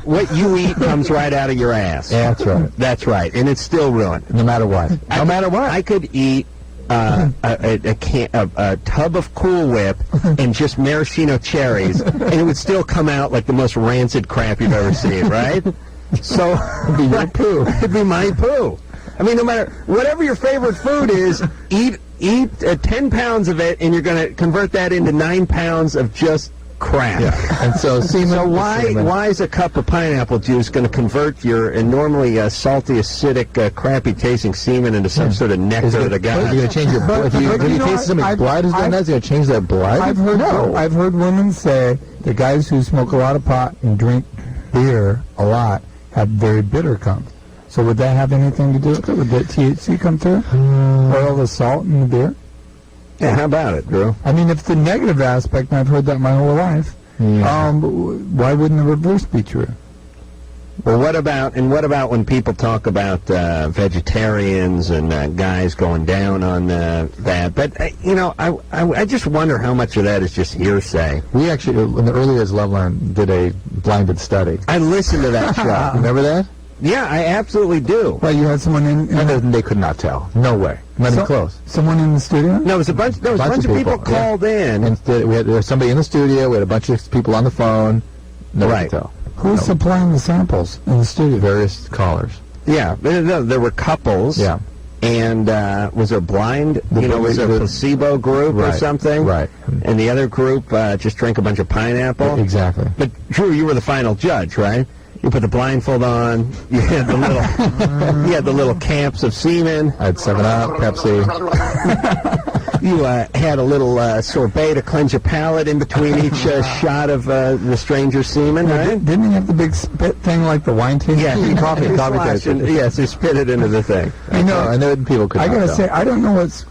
what you eat comes right out of your ass. Yeah, that's right. That's right, and it's still ruined. No matter what. No matter what. I could eat a tub of Cool Whip and just maraschino cherries, and it would still come out like the most rancid crap you've ever seen, right? So It'd be your poo. It'd be my poo. I mean, no matter, whatever your favorite food is, eat 10 pounds of it, and you're going to convert that into 9 pounds of just crap. Yeah. And so semen. So why is a cup of pineapple juice going to convert your normally salty, acidic, crappy-tasting semen into some sort of nectar of the gods? You're going to change your blood. If you taste somebody's blood is doing that, you're going to change their blood? I've heard women say the guys who smoke a lot of pot and drink beer a lot have very bitter cum. So would that have anything to do with it? Would that THC come through? Or all the salt in the beer? Yeah, how about it, Drew? I mean, if the negative aspect, and I've heard that my whole life, why wouldn't the reverse be true? Well, what about when people talk about vegetarians and guys going down on that? But, I just wonder how much of that is just hearsay. We actually, in the early years, Loveline did a blinded study. I listened to that show. Remember that? Yeah, I absolutely do. Well, you had someone in and they could not tell. No way. Not even close. Someone in the studio? No, it was a bunch of people called in. And there was somebody in the studio. We had a bunch of people on the phone. Nobody could tell. Who's supplying the samples in the studio? Various callers. Yeah, there were couples. Yeah. And was there blind? Was there a placebo group or something? Right. And the other group just drank a bunch of pineapple? Exactly. But, Drew, you were the final judge, right? You put the blindfold on. You had the little camps of semen. I had 7-Up, Pepsi. You had a little sorbet to cleanse your palate in between each shot of the stranger's semen, right? Didn't he have the big spit thing like the wine tasting? Yeah, coffee tasting. Yes, he spit it into the thing. I know people could. I gotta say, I don't know what's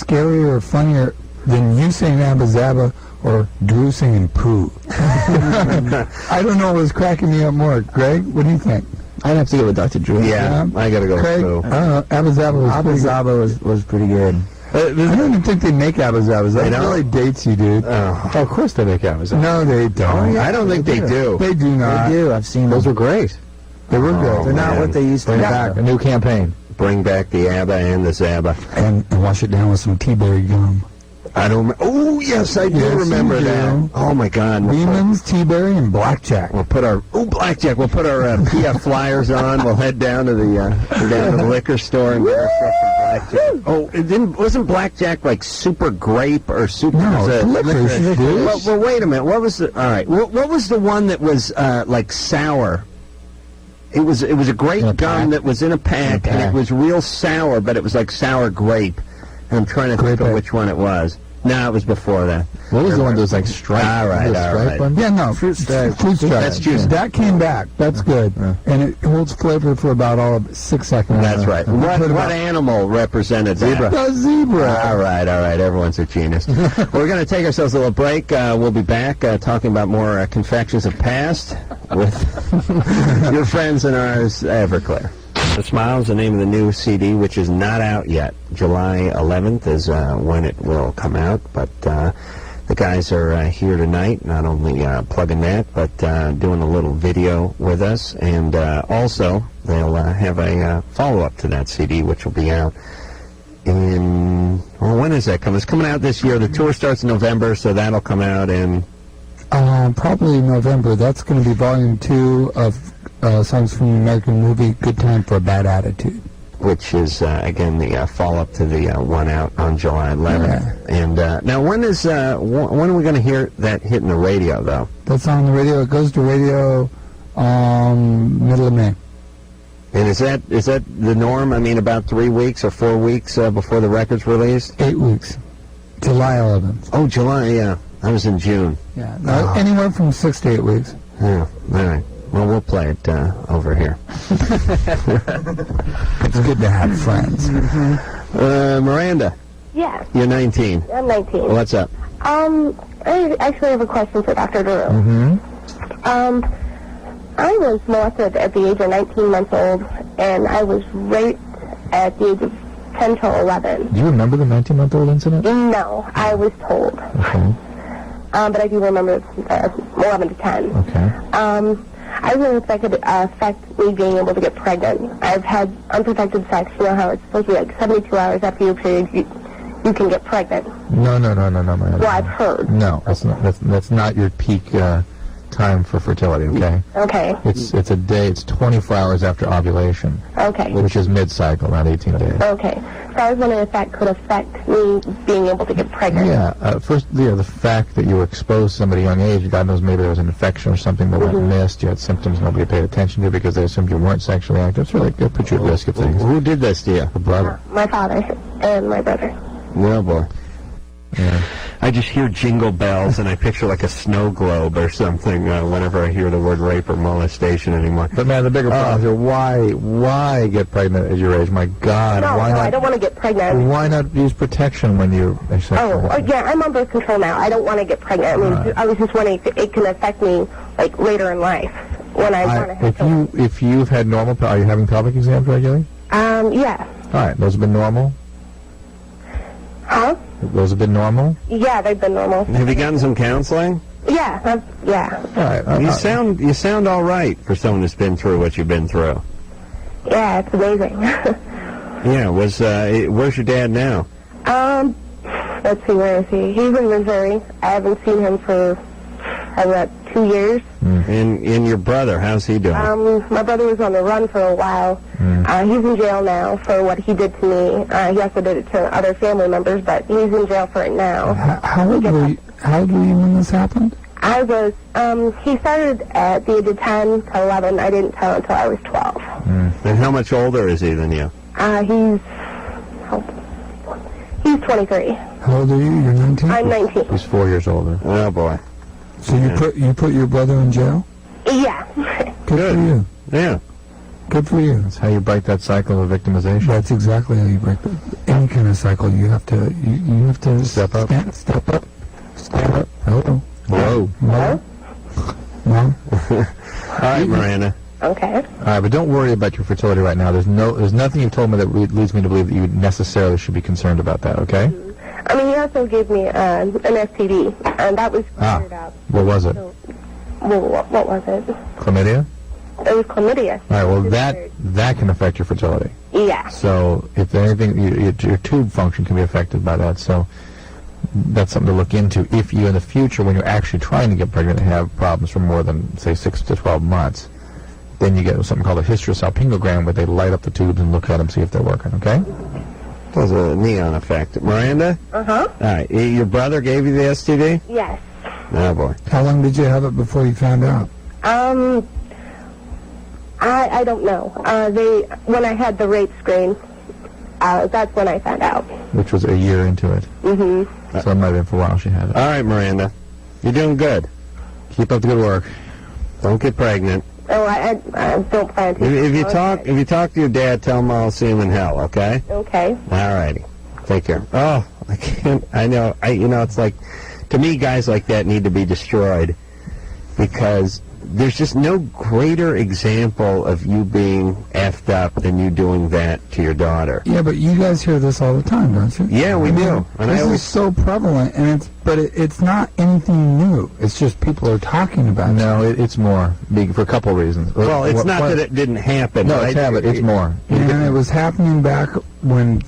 scarier or funnier than you saying Abba Zaba or Drew saying poo. I don't know what was cracking me up more. Greg, what do you think? I'd have to go with Dr. Drew. Yeah, I gotta go Craig, with poo. Abba Zaba was pretty good. I don't even think they make Abba Zabas. That really dates you, dude. Of course they make Abba Zabas. No, they don't. I don't think they do. They do not. They do. I've seen Those them. were great. They were good. They're not what they used to Bring be. back a new campaign. Bring back the ABBA and the Zaba. And wash it down with some tea-berry gum. I don't. Oh yes, I do remember that. Oh my God. Demons, tea-berry, and blackjack. We'll put our blackjack. We'll put our PF flyers on. We'll head down to the liquor store and get ourselves some blackjack. Oh, wasn't blackjack like super grape or super? No, licorice. Well, wait a minute. What was the? All right. What was the one that was like sour? It was a grape gum that was in a pack, and it was real sour, but it was like sour grape. And I'm trying to think of which one it was. No, it was before that. What was the one that was like stripe? All right. One? Yeah, no, fruit stripe. That's juice. That came back. That's good. And it holds flavor for about 6 seconds. That's right. What animal represented that? The zebra. All right. Everyone's a genius. We're going to take ourselves a little break. We'll be back talking about more confections of past with your friends and ours, Everclear. The Smile's the name of the new CD, which is not out yet. July 11th is when it will come out, but the guys are here tonight, not only plugging that, but doing a little video with us, and also they'll have a follow-up to that CD, which will be out in, when is that coming? It's coming out this year. The tour starts in November, so that'll come out in... Probably November. That's going to be Volume 2 of songs from the American movie Good Time for a Bad Attitude. Which is, again, the follow-up to the one out on July 11th. Yeah. And now, when are we going to hear that hit in the radio, though? That's on the radio. It goes to radio middle of May. And is that the norm? I mean, about 3 weeks or 4 weeks before the record's released? 8 weeks. July 11th. Oh, July, yeah. I was in June. Yeah. Anywhere from 6 to 8 weeks. Yeah. All right. Well, we'll play it over here. It's good to have friends. Miranda. Yeah. You're 19. I'm 19. What's up? I actually have a question for Dr. Drew. I was molested at the age of 19 months old, and I was raped at the age of 10 to 11. Do you remember the 19-month-old incident? No, I was told. Okay. But I do remember 11 to 10. Okay. I really think that could affect me being able to get pregnant. I've had unprotected sex. You know how it's supposed to be like 72 hours after your period, you can get pregnant. No, Miranda. Well, I've heard. No, that's not your peak time for fertility, okay? Okay. It's a day, it's 24 hours after ovulation. Okay. Which is mid-cycle, around 18 days. Okay. So I was wondering if that could affect me being able to get pregnant. Yeah. First, the fact that you were exposed to somebody at a young age, God knows maybe there was an infection or something that went missed. You had symptoms nobody paid attention to because they assumed you weren't sexually active. It's really it put you at risk of things. Who did this to you? The brother. My father and my brother. Oh, boy. Yeah. I just hear jingle bells, and I picture like a snow globe or something whenever I hear the word rape or molestation anymore. But, man, the bigger problem is why get pregnant at your age? My God. No, why not? I don't want to get pregnant. Why not use protection when you're sexual? Yeah, I'm on birth control now. I don't want to get pregnant. I mean, I was just wondering if it can affect me, like, later in life when I want to have children. If you've had normal, are you having pelvic exams regularly? Yeah. All right, those have been normal? Huh? Those have been normal? Yeah, they've been normal. Have you gotten some counseling? Yeah, yeah. All right. You sound all right for someone that's been through what you've been through. Yeah, it's amazing. Yeah, where's your dad now? Let's see, where is he? He's in Missouri. I haven't seen him for about 2 years. And your brother, how's he doing? My brother was on the run for a while. He's in jail now for what he did to me. He also did it to other family members, but he's in jail for it now. How old were you when this happened? I was, he started at the age of 10 to 11. I didn't tell until I was 12. And how much older is he than you? He's 23. How old are you? You're 19? I'm 19. He's 4 years older. Oh, boy. So you put your brother in jail? Yeah. Good for you. Yeah. Good for you. That's how you break that cycle of victimization. That's exactly how you break any kind of cycle. You have to step up. Step up. Stand up. Hello. Whoa. Hello. Mom. All right, Miranda. Okay. All right, but don't worry about your fertility right now. There's nothing you've told me that leads me to believe that you necessarily should be concerned about that, okay? I mean, he also gave me an STD, and that was cleared up. What was it? Well, what was it? Chlamydia? It was chlamydia. All right, well, that can affect your fertility. Yeah. So, if anything, your tube function can be affected by that. So, that's something to look into. If you, in the future, when you're actually trying to get pregnant, have problems for more than, say, 6 to 12 months, then you get something called a hysterosalpingogram, where they light up the tubes and look at them, see if they're working, okay? There's a neon effect. Miranda? Uh-huh. All right. Your brother gave you the STD? Yes. Oh, boy. How long did you have it before you found out? I don't know. When I had the rape screen, that's when I found out. Which was a year into it. Mm-hmm. So it might have been for a while she had it. All right, Miranda. You're doing good. Keep up the good work. Don't get pregnant. Oh, I don't plan to. If you talk to your dad, tell him I'll see him in hell, okay? Okay. All righty. Take care. Oh, I can't. I know. It's like, to me, guys like that need to be destroyed, because there's just no greater example of you being effed up than you doing that to your daughter. Yeah, but you guys hear this all the time, don't you? Yeah, we do. And this is so prevalent, and it's not anything new. It's just people are talking about it. No, it's more, for a couple of reasons. Well, it's not that it didn't happen. No, it's more. And it was happening back when...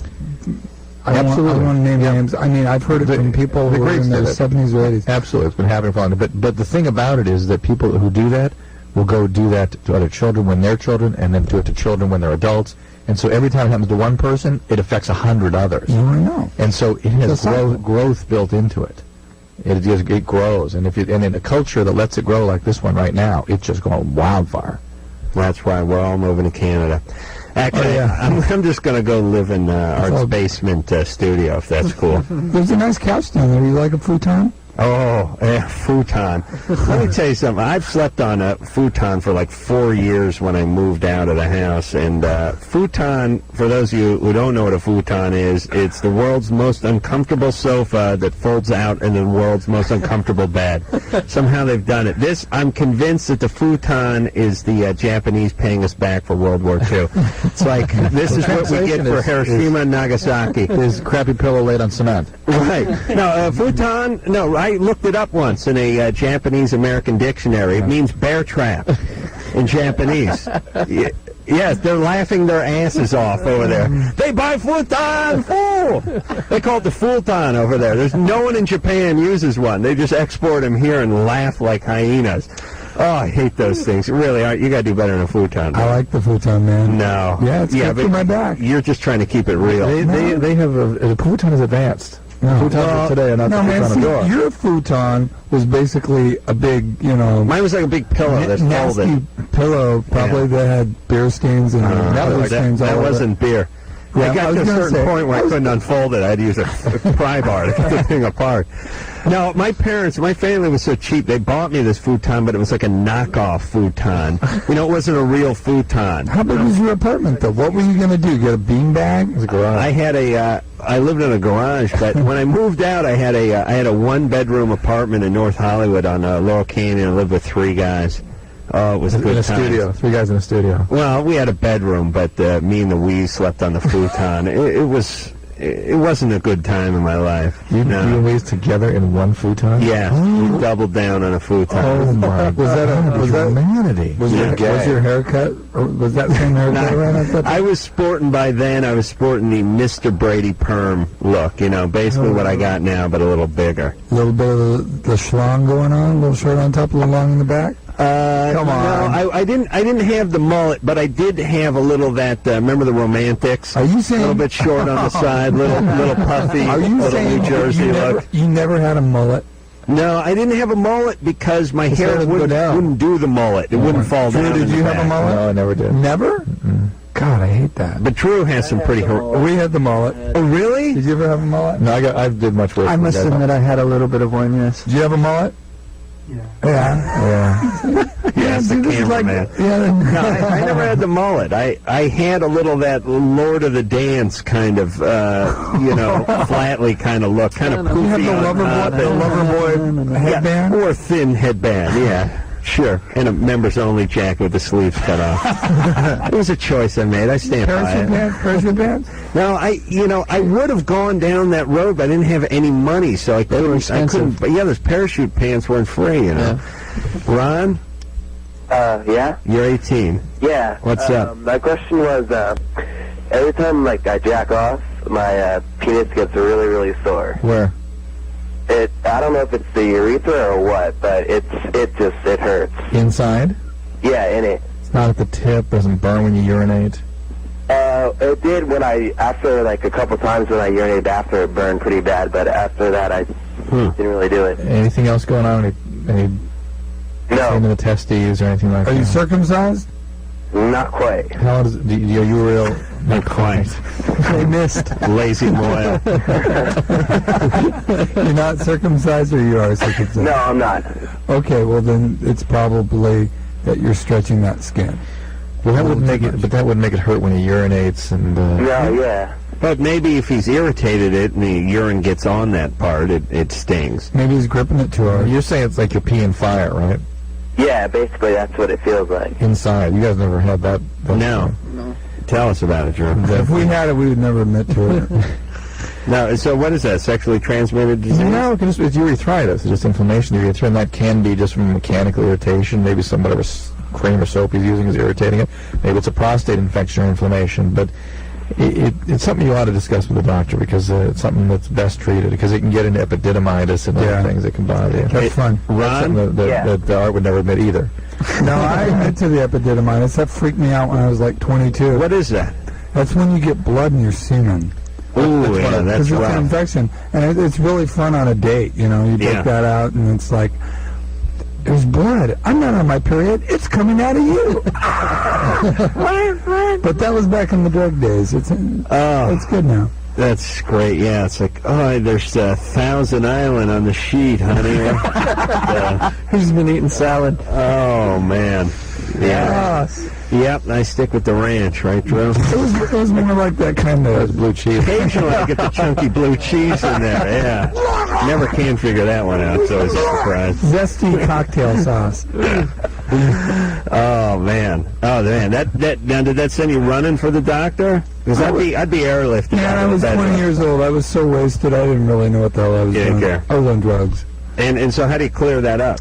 I don't want to name names. I mean, I've heard it from people who are in their 70s or 80s. Absolutely. It's been happening for a long time. But the thing about it is that people who do that will go do that to other children when they're children, and then do it to children when they're adults. And so every time it happens to one person, it affects 100 others. Oh, I know. And so it has growth built into it. It grows. And in a culture that lets it grow like this one right now, it's just going wildfire. That's why we're all moving to Canada. Actually, I'm just going to go live in Art's basement studio, if that's cool. There's a nice couch down there. You like a futon? Oh, yeah, futon. Let me tell you something. I've slept on a futon for like 4 years when I moved out of the house. And futon, for those of you who don't know what a futon is, it's the world's most uncomfortable sofa that folds out in the world's most uncomfortable bed. Somehow they've done it. I'm convinced that the futon is the Japanese paying us back for World War II. It's like, this is what we get for Hiroshima and Nagasaki. Is crappy pillow laid on cement. Right. No, futon, no, I looked it up once in a Japanese-American dictionary. It means bear trap in Japanese. Yes, they're laughing their asses off over there. They buy futon, fool! They call it the futon over there. There's no one in Japan uses one. They just export them here and laugh like hyenas. Oh, I hate those things. Really, you got to do better than a futon. I like the futon, man. No. Yeah, it's good for my back. You're just trying to keep it real. They have the futon is advanced. No. Futons today are not the futon of yore. Your futon was basically a big, Mine was like a big pillow that's nasty folded. Pillow, probably that had beer stains and other stains all that over wasn't beer. Yeah, I got to a certain point where I couldn't unfold it. I had to use a pry bar to get the thing apart. No, my family was so cheap. They bought me this futon, but it was like a knockoff futon. It wasn't a real futon. How big was your apartment, though? What were you going to do? Get a beanbag? It was a garage. I had I lived in a garage, but when I moved out, I had a one-bedroom apartment in North Hollywood on Laurel Canyon. I lived with 3 guys. Oh, it was a good time. Studio. 3 guys in a studio. Well, we had a bedroom, but me and the Wee slept on the futon. It wasn't a good time in my life. You and Wee's together in one futon? Yeah, we doubled down on a futon. Oh my! Was that humanity? Was your haircut? Or was that same haircut around? I was sporting by then. I was sporting the Mr. Brady perm look. Basically what I got now, but a little bigger. A little bit of the schlong going on, a little short on top, a little long in the back. Come on. No, I didn't have the mullet, but I did have a little that. Remember the Romantics? Are you saying a little bit short on the side, little puffy, Are you little saying New Jersey look? You never had a mullet? No, I didn't have a mullet because my hair wouldn't do the mullet. It wouldn't fall Drew, down. Did you have a mullet? No, I never did. Never? Mm-mm. God, I hate that. But Drew has some pretty. We had the mullet. Oh, really? Did you ever have a mullet? No, I did much worse. I must admit I had a little bit of one, yes. Did you have a mullet? Yeah. Yes, the cameraman. No, I never had the mullet. I had a little that Lord of the Dance kind of, flatly kind of look, kind of poofy. You had the lover boy headband? Or thin headband, yeah. Sure, and a members-only jacket with the sleeves cut off. It was a choice I made. I stand by it. Parachute pants? No, I would have gone down that road, but I didn't have any money, so I couldn't. But yeah, those parachute pants weren't free, Yeah. Ron? Yeah? You're 18. Yeah. What's up? My question was, every time, I jack off, my penis gets really, really sore. Where? I don't know if it's the urethra or what, but it hurts. Inside? Yeah, in it. It's not at the tip. Doesn't burn when you urinate. It did after a couple times when I urinated after, it burned pretty bad, but after that I didn't really do it. Anything else going on? Any no. In the testes or anything like that? Are you circumcised? Not quite. How old is it? Are you real? Not quite. They missed. Lazy boy. You're not circumcised or you are circumcised? No, I'm not. Okay, well then it's probably that you're stretching that skin. Well, that would make it hurt when he urinates and. No, yeah. But maybe if he's irritated and the urine gets on that part, it stings. Maybe he's gripping it too hard. You're saying it's like you're peeing fire, right? Yeah, basically that's what it feels like. Inside. You guys never had that? No. Tell us about it, Drew. If we had it, we would never admit to it. No, so what is that? Sexually transmitted disease? No, it's urethritis. It's just inflammation of the urethra, and that can be just from mechanical irritation. Maybe whatever cream or soap he's using is irritating it. Maybe it's a prostate infection or inflammation, but it's something you ought to discuss with the doctor because it's something that's best treated because it can get into epididymitis and other things that can bother you. That's fun. Ron? That Art would never admit either. No, I admit to the epididymitis. That freaked me out when I was 22. What is that? That's when you get blood in your semen. Ooh, yeah, that's rough. Because it's an infection. And it's really fun on a date, you take that out and it's like, there's blood. I'm not on my period. It's coming out of you. But that was back in the drug days. It's good now. That's great. Yeah, it's like, there's Thousand Island on the sheet, honey. Who's been eating salad? Oh, man. Yeah. Yep, I stick with the ranch, right, Drew? It was more like that kind of blue cheese. Occasionally I get the chunky blue cheese in there, yeah. Never can figure that one out, so it's a surprise. Zesty cocktail sauce. Oh, man. Now, did that send you running for the doctor? Because I'd be airlifted. Man, I was 20 years old. I was so wasted, I didn't really know what the hell I was doing. Didn't care. I was on drugs. And so how do you clear that up?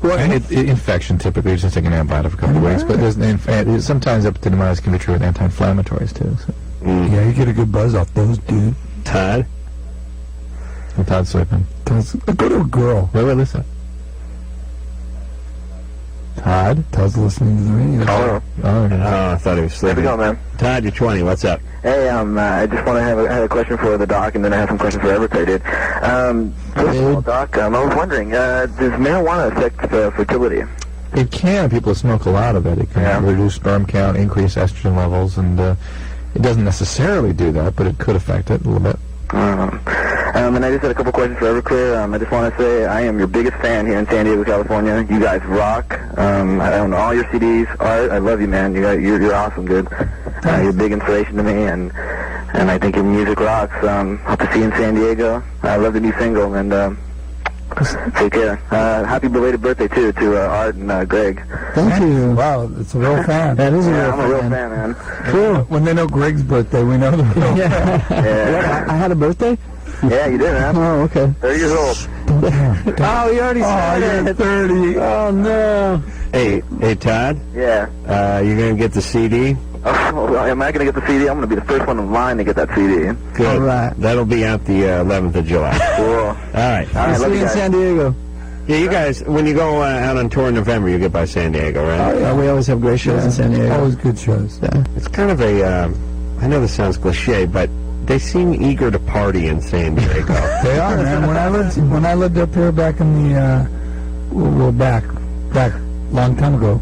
Well, infection typically is just taking an antibiotic for a couple of weeks, but there's sometimes epididymitis can be true with anti-inflammatories too. So. Yeah, you get a good buzz off those, dude. Todd? Todd's sleeping. Go to a girl. Wait, listen. Todd? Todd's listening to the radio. Hello. Oh, I thought he was sleeping. How's it going, man? Todd, you're 20. What's up? Hey, I just want to have a question for the doc, and then I have some questions for Everclear, dude. First of all, doc, I was wondering, does marijuana affect fertility? It can. People smoke a lot of it. It can reduce sperm count, increase estrogen levels, and it doesn't necessarily do that, but it could affect it a little bit. And I just had a couple questions for Everclear. I just want to say I am your biggest fan here in San Diego, California. You guys rock. I own all your CDs. Art, I love you, man. You're awesome, dude. You're a big inspiration to me, and I think your music rocks. Hope to see you in San Diego. I love the new single, and take care. Happy belated birthday, too, to Art and Greg. Thank you. Wow, it's a real fan. That is a real I'm fan. a real fan, man. Cool. When they know Greg's birthday, we know the real fan. Yeah. I had a birthday? Yeah, you did, man. Oh, okay. 30 years old. Oh, you already said You're 30. Oh, no. Hey, Todd? Yeah. You're going to get the CD? Oh, am I going to get the CD? I'm going to be the first one in line to get that CD. Good. All right. That'll be out the 11th of July. Cool. All right. Love See you you in guys. San Diego. Yeah, you guys, when you go out on tour in November, you get by San Diego, right? Oh, yeah, we always have great shows in San Diego. Always good shows. Yeah. It's kind of a, I know this sounds cliche, but they seem eager to party in San Diego. They are, man. When I lived up here back in the back long time ago,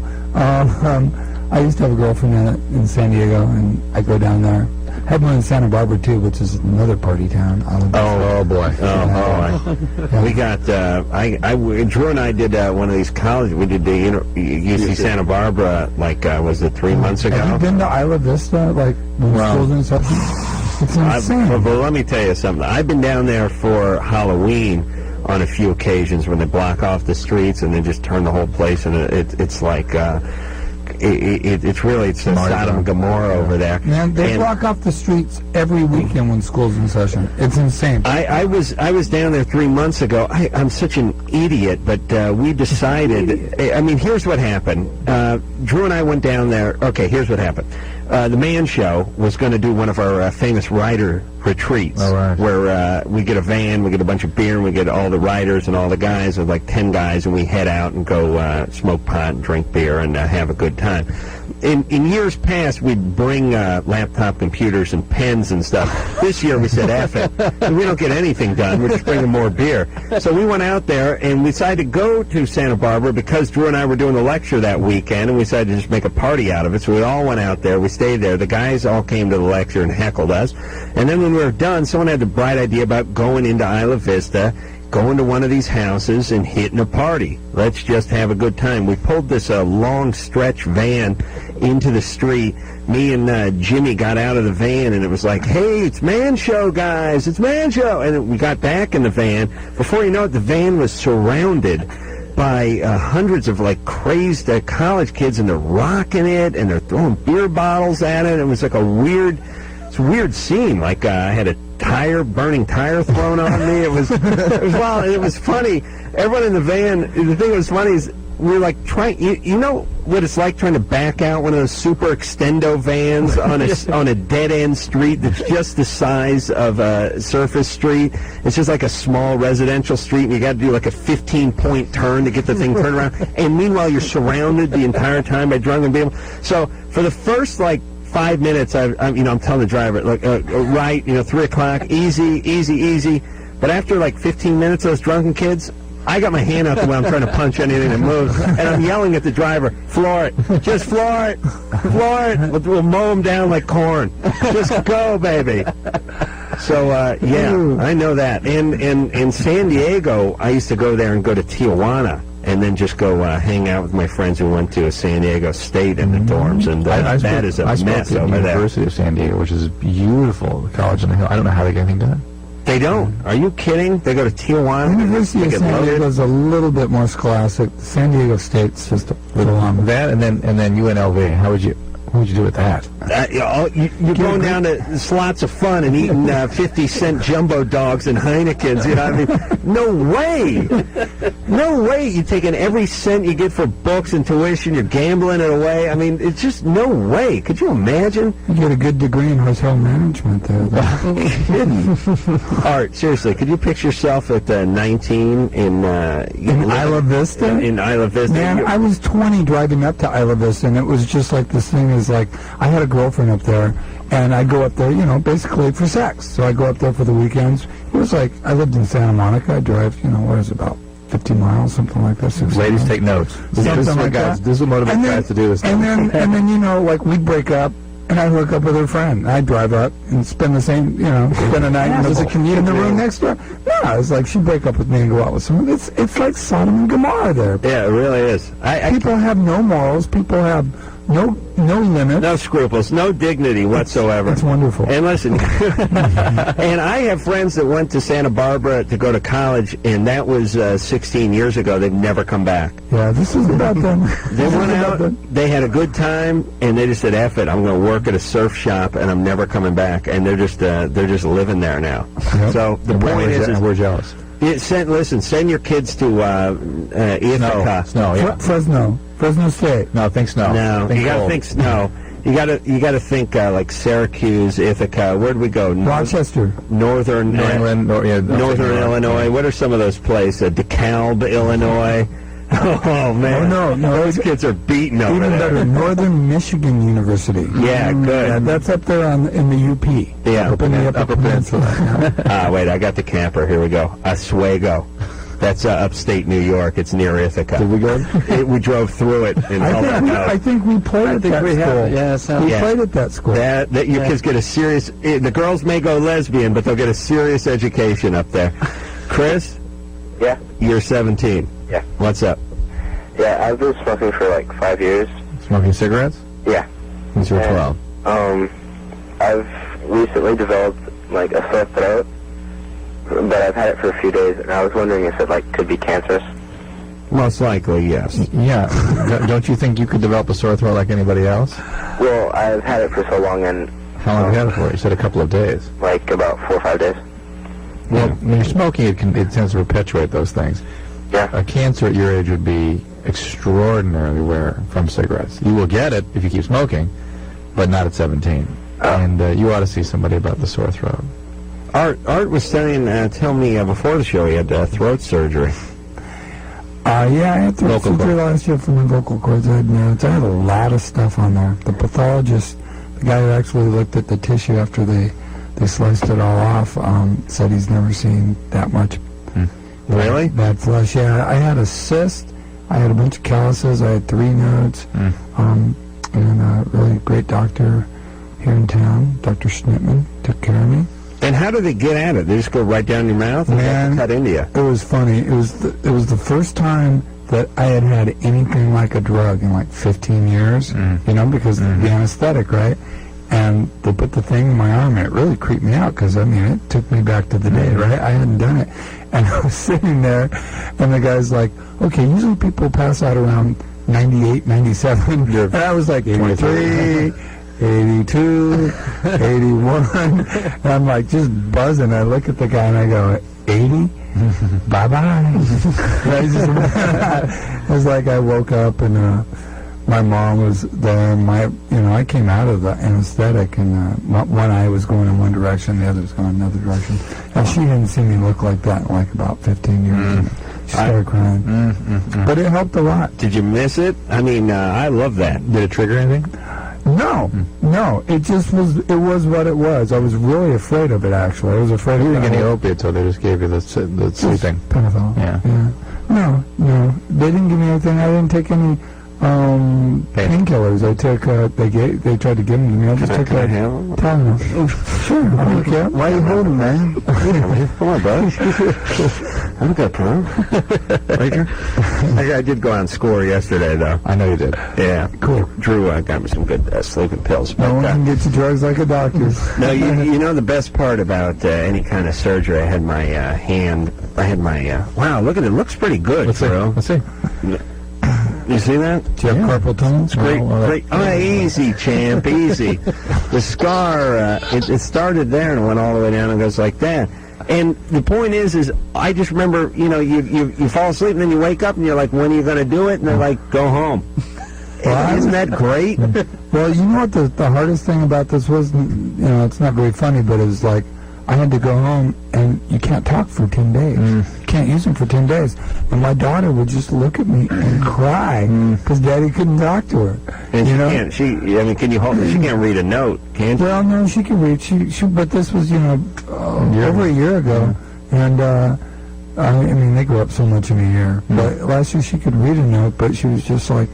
I used to have a girlfriend in San Diego, and I go down there. Had one in Santa Barbara too, which is another party town. Oh boy. We got, Drew and I did one of these colleges. We did the UC Santa Barbara, was it 3 months ago? Have you been to Isla Vista, when school's in session? It's insane. Well, let me tell you something. I've been down there for Halloween on a few occasions when they block off the streets and then just turn the whole place, and it's like it's Sodom and Gomorrah over there. Man, they block off the streets every weekend when school's in session. It's insane. I was down there 3 months ago. I'm such an idiot, but we decided. I mean, here's what happened. Drew and I went down there. Okay, here's what happened. The Man Show was going to do one of our famous writer retreats, where we get a van, we get a bunch of beer, and we get all the writers and all the guys, with like 10 guys, and we head out and go smoke pot and drink beer and have a good time. In years past, we'd bring laptop computers and pens and stuff. This year, we said, F it. We don't get anything done. We're just bringing more beer. So we went out there, and we decided to go to Santa Barbara because Drew and I were doing the lecture that weekend, and we decided to just make a party out of it. So we all went out there. We stayed there. The guys all came to the lecture and heckled us. And then when we were done, someone had the bright idea about going into Isla Vista, going to one of these houses and hitting a party. Let's just have a good time. We pulled this long stretch van into the street. Me and Jimmy got out of the van, and it was like, hey, it's Man Show, guys. It's Man Show. And we got back in the van. Before you know it, the van was surrounded by hundreds of crazed college kids, and they're rocking it, and they're throwing beer bottles at it. It was like a weird scene. I had a burning tire thrown on me. It was wild. And it was funny. Everyone in the van, the thing that was funny is we were trying, you know what it's like trying to back out one of those super extendo vans on a dead end street that's just the size of a surface street. It's just like a small residential street, and you got to do a 15-point turn to get the thing turned around. And meanwhile, you're surrounded the entire time by drunken people. So for the first 5 minutes, I'm telling the driver, right, 3 o'clock, easy. But after 15 minutes, those drunken kids, I got my hand out the way. I'm trying to punch anything that moves, and I'm yelling at the driver, floor it, just floor it. We'll mow them down like corn. Just go, baby. So, I know that. And in San Diego, I used to go there and go to Tijuana, and then just go hang out with my friends who went to San Diego State in the dorms, and that is a mess over there. University of San Diego, which is beautiful, the college on the hill. I don't know how they get anything done. They don't. Are you kidding? They go to Tijuana. University of San Diego is a little bit more scholastic. San Diego State's just a little that, and then UNLV. What would you do with that? You're going down to Slots of Fun and eating 50-cent jumbo dogs and Heinekens. You know, I mean, no way. No way. You're taking every cent you get for books and tuition. You're gambling it away. I mean, it's just no way. Could you imagine? You get a good degree in hotel management there. Kidding. Art, seriously, could you picture yourself at 19 in Isla Vista? In Isla Vista. Man, I was 20 driving up to Isla Vista, and it was just like this thing is like, I had a girlfriend up there, and I go up there, you know, basically for sex. So I go up there for the weekends. It was like, I lived in Santa Monica. I drive, you know, what is it, about 50 miles, something like that. Ladies, take notes. This will motivate guys to do this. And then, you know, like, we'd break up, and I'd hook up with her friend. I'd drive up and spend the same, you know, spend a night in the room next door. No, it's like she'd break up with me and go out with someone. It's like Sodom and Gomorrah there. Yeah, it really is. People have no morals. People have no limits. No scruples. No dignity whatsoever. It's wonderful. And listen, and I have friends that went to Santa Barbara to go to college, and that was 16 years ago. They've never come back. Yeah, this is about them. They went out, they had a good time, and they just said, F it, I'm going to work at a surf shop, and I'm never coming back. And they're just living there now. Yep. So the point is we're jealous. Send your kids to Ithaca. Fresno State. No, think snow. No, you got to think snow. You got to think like Syracuse, Ithaca. Where'd we go? Rochester. Northern Northern Illinois. What are some of those places? DeKalb, Illinois. Oh man! No, those kids are beaten over even there. Better, Northern Michigan University. Yeah, good. Yeah, that's up there in the UP. Yeah, up in the Upper Peninsula. Wait, I got the camper. Here we go. Oswego. That's upstate New York. It's near Ithaca. Did we go? We drove through it. I think we played at that school. We played at that school. That your kids get a serious. The girls may go lesbian, but they'll get a serious education up there. Chris? Yeah? You're 17. Yeah. What's up? Yeah, I've been smoking for like 5 years. Smoking cigarettes? Yeah. Since you were 12. I've recently developed like a sore throat, but I've had it for a few days, and I was wondering if it like could be cancerous. Most likely, yes. Yeah. Don't you think you could develop a sore throat like anybody else? Well, I've had it for so long, and how long have you had it for? You said a couple of days. Like about 4 or 5 days. Well, when you're smoking, it tends to perpetuate those things. Yeah. A cancer at your age would be extraordinarily rare from cigarettes. You will get it if you keep smoking, but not at 17. And you ought to see somebody about the sore throat. Art was tell me before the show he had throat surgery. Yeah, I had throat surgery last year for my vocal cords. I had a lot of stuff on there. The pathologist, the guy who actually looked at the tissue after they sliced it all off, said he's never seen that much. Really? Bad flesh. Yeah, I had a cyst. I had a bunch of calluses. I had 3 nodes. And a really great doctor here in town, Dr. Schnittman, took care of me. And how do they get at it? They just go right down your mouth and Man, cut into you? It was funny. It was the first time that I had had anything like a drug in like 15 years, you know, because of the anesthetic, right? And they put the thing in my arm, and it really creeped me out because, I mean, it took me back to the day, right? I hadn't done it. And I was sitting there, and the guy's like, okay, usually people pass out around 98, 97. And I was like 83, 82, 81. And I'm like just buzzing. I look at the guy, and I go, 80? Bye-bye. It was like I woke up, and my mom was there. I came out of the anesthetic, and one eye was going in one direction, the other was going in another direction. And she hadn't seen me look like that in like about 15 years. She started crying. But it helped a lot. Did you miss it? I mean, I love that. Did it trigger anything? No. It just was. It was what it was. I was really afraid of it. Actually, I was afraid. You didn't get any opiates, so they just gave you the sleeping. Pentothal. Yeah. No. They didn't give me anything. I didn't take any painkillers. I took. They tried to give them to me. I just took a Tylenol. Sure. Why are you holding, man? Come on, bud. I don't got a problem. I did go on score yesterday, though. I know you did. Yeah. Cool. Drew got me some good sleeping pills. No one can get you drugs like a doctor. No, you know the best part about any kind of surgery, I had my hand. I had my. Wow, look at it. It looks pretty good, Let's Drew. see. You see that? Do you have carpal tunnel? It's great. Great. Oh, easy, champ, easy. The scar, it started there and went all the way down and goes like that. And the point is I just remember, you fall asleep and then you wake up and you're like, when are you going to do it? And they're like, go home. Well, isn't that great? Well, you know what the hardest thing about this was? It's not very funny, but it was like, I had to go home, and you can't talk for 10 days. You can't use them for 10 days. And my daughter would just look at me and cry because Daddy couldn't talk to her. And she can't. Can you hold? She can't read a note, can she? Well, no, she can read. But this was, over a year ago, and they go up so much in a year. But last year she could read a note, but she was just like,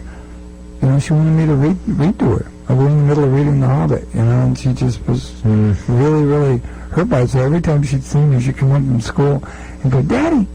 she wanted me to read to her. I was in the middle of reading The Hobbit, and she just was really, really hurt by it. So every time she'd see me, she'd come home from school and go, Daddy,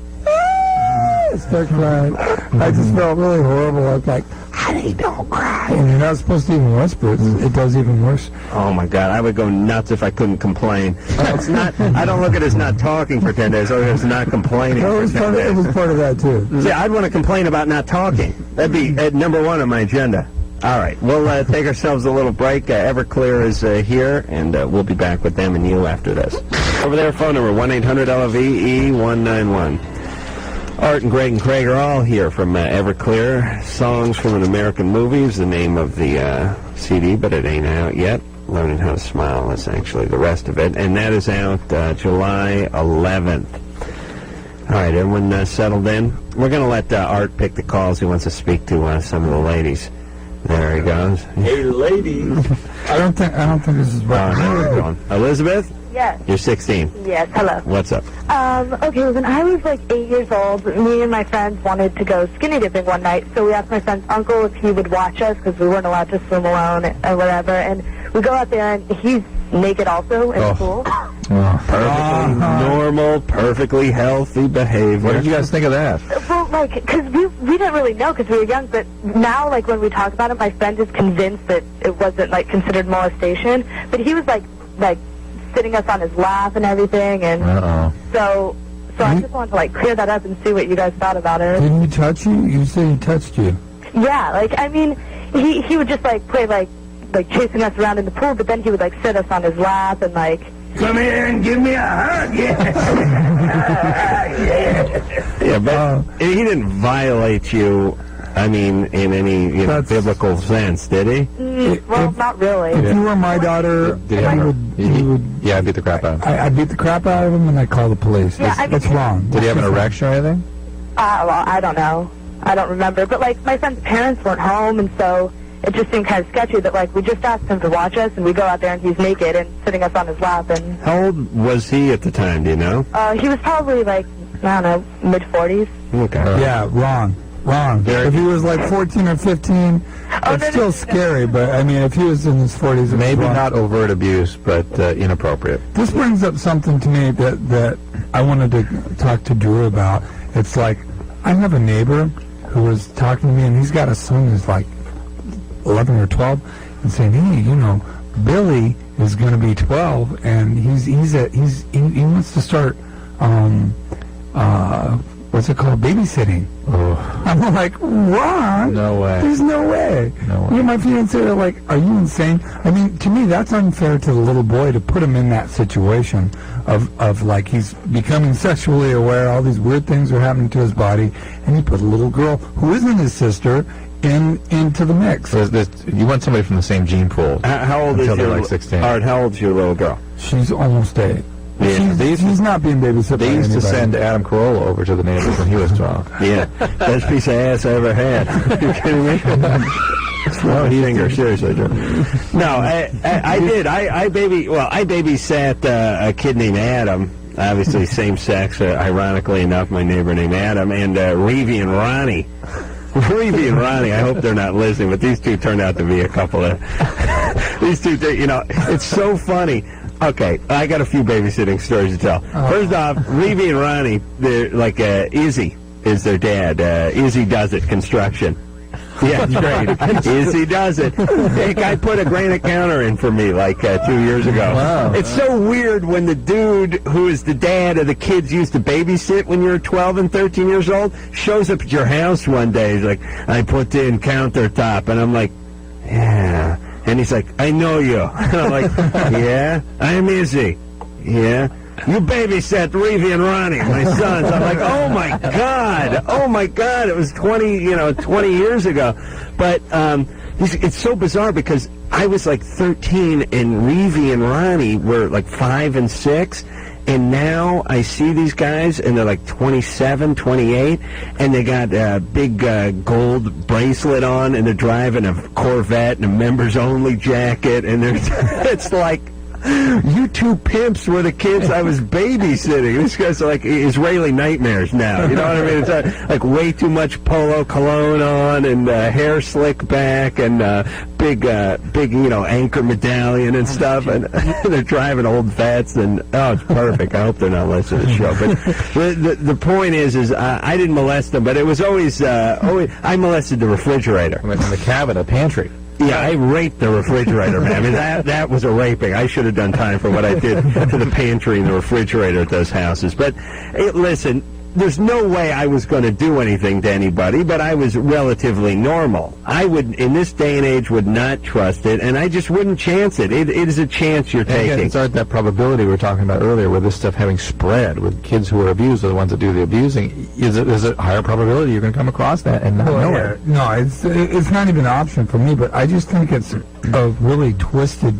start crying. I just felt really horrible. I was like, honey, don't cry. And you're not supposed to even whisper. It does even worse. Oh, my God. I would go nuts if I couldn't complain. It's not. I don't look at it as not talking for 10 days. I look at it as not complaining for 10 days. It was part of that, too. See, I'd want to complain about not talking. That'd be number one on my agenda. All right, we'll take ourselves a little break. Everclear is here, and we'll be back with them and you after this. Over there, phone number 1-800-LOVE-191. Art and Greg and Craig are all here from Everclear. Songs from an American Movie is the name of the CD, but it ain't out yet. Learning How to Smile is actually the rest of it, and that is out July 11th. All right, everyone settled in. We're going to let Art pick the calls. He wants to speak to some of the ladies. There he goes. Hey, ladies. I don't think this is right. Elizabeth? Yes. You're 16. Yes, hello. What's up? Okay, when I was like 8 years old, me and my friends wanted to go skinny dipping one night, so we asked my friend's uncle if he would watch us, because we weren't allowed to swim alone or whatever, and we go out there, and he's naked also in the pool. Perfectly normal, perfectly healthy behavior. What did you guys think of that? Well, because we didn't really know because we were young, but now, when we talk about it, my friend is convinced that it wasn't, considered molestation, but he was, sitting us on his lap and everything, and so I just wanted to, clear that up and see what you guys thought about it. Didn't he touch you? You say he touched you. Yeah, he would just, play, chasing us around in the pool, but then he would, sit us on his lap and, come here and give me a hug, Yeah, but he didn't violate you, in any biblical sense, did he? Not really. If you were my daughter, I'd beat the crap out of him. I'd beat the crap out of him and I'd call the police. That's wrong. Did he have an erection or anything? Well, I don't know. I don't remember. But, my friend's parents weren't home, and so it just seemed kind of sketchy that, we just asked him to watch us, and we go out there, and he's naked and sitting us on his lap. And how old was he at the time, do you know? He was probably, I don't know, mid-40s. Okay. Yeah, wrong. If he was, 14 or 15, it's still scary, but, if he was in his 40s... Maybe not overt abuse, but inappropriate. This brings up something to me that I wanted to talk to Drew about. It's I have a neighbor who was talking to me, and he's got a son who's 11 or 12, and saying, hey, Billy is going to be 12, and he wants to start what's it called, babysitting. I'm what? No way. There's no way. No way. My fiancé are are you insane? To me, that's unfair to the little boy to put him in that situation of he's becoming sexually aware, all these weird things are happening to his body, and you put a little girl who isn't his sister into the mix. You want somebody from the same gene pool. How old is your 16? Art, how old's your little girl? She's almost 8. Yeah. He's not being babysitted. They used to send Adam Carolla over to the neighbors when he was 12. Yeah, best piece of ass I ever had. You kidding me? No, seriously, Joe. No, I did. I babysat a kid named Adam. Obviously, same sex. Ironically enough, my neighbor named Adam, and Reevy and Ronnie. Reevy and Ronnie. I hope they're not listening, but these two turned out to be a couple of. These two, it's so funny. Okay, I got a few babysitting stories to tell. First off, Reevy and Ronnie, they're Izzy is their dad. Izzy Does It Construction. Yeah, it's great. Izzy does it. A guy put a granite counter in for me like 2 years ago. Wow. It's so weird when the dude who is the dad of the kids you used to babysit when you were 12 and 13 years old shows up at your house one day. He's like, I put in countertop. And I'm like, yeah. And he's like, I know you. And I'm like, yeah, I'm Izzy. Yeah. You babysat Reevy and Ronnie, my sons. I'm like, oh my God, it was 20 years ago. But it's so bizarre because I was like 13 and Reevy and Ronnie were like 5 and 6. And now I see these guys and they're like 27, 28, and they got a big gold bracelet on and they're driving a Corvette and a members only jacket. And it's like, you two pimps were the kids I was babysitting. These guys are like Israeli nightmares now. You know what I mean? It's like way too much polo cologne on and hair slick back and big anchor medallion and stuff. And they're driving old Vets and it's perfect. I hope they're not listening to the show. But the point is I didn't molest them, but it was always I molested the refrigerator. In the cabinet, pantry. Yeah, I raped the refrigerator, man. I mean, that was a raping. I should have done time for what I did to the pantry and the refrigerator at those houses. But, listen, there's no way I was going to do anything to anybody, but I was relatively normal. I would, in this day and age, would not trust it, and I just wouldn't chance it. It is a chance you're taking. Again, it's that probability we were talking about earlier, where this stuff having spread with kids who are abused are the ones that do the abusing. Is it a higher probability you're going to come across that and not know it? No, it's not even an option for me, but I just think it's a really twisted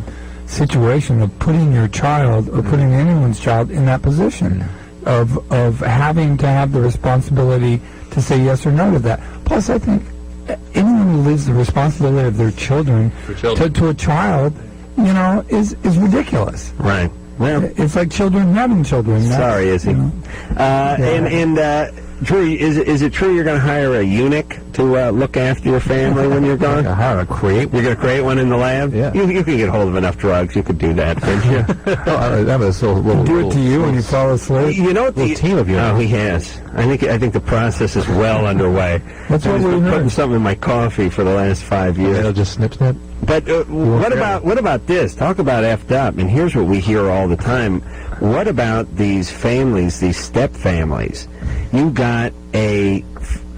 situation of putting your child or putting anyone's child in that position. Of having to have the responsibility to say yes or no to that. Plus, I think anyone who leaves the responsibility of their children to a child, is ridiculous. Right. Well, it's like children having children. Sorry, Izzy. Drew, is it true you're going to hire a eunuch to look after your family when you're gone? You're going to create one in the lab? Yeah. You can get hold of enough drugs. You could do that, couldn't you? That was a little. Do it to you when you fall asleep. You know what? The team of you. Oh, he has. I think the process is well underway. That's what we're putting something in my coffee for the last 5 years. It'll just snip. But what about this? Talk about effed up. And here's what we hear all the time. What about these families, these step families? You got a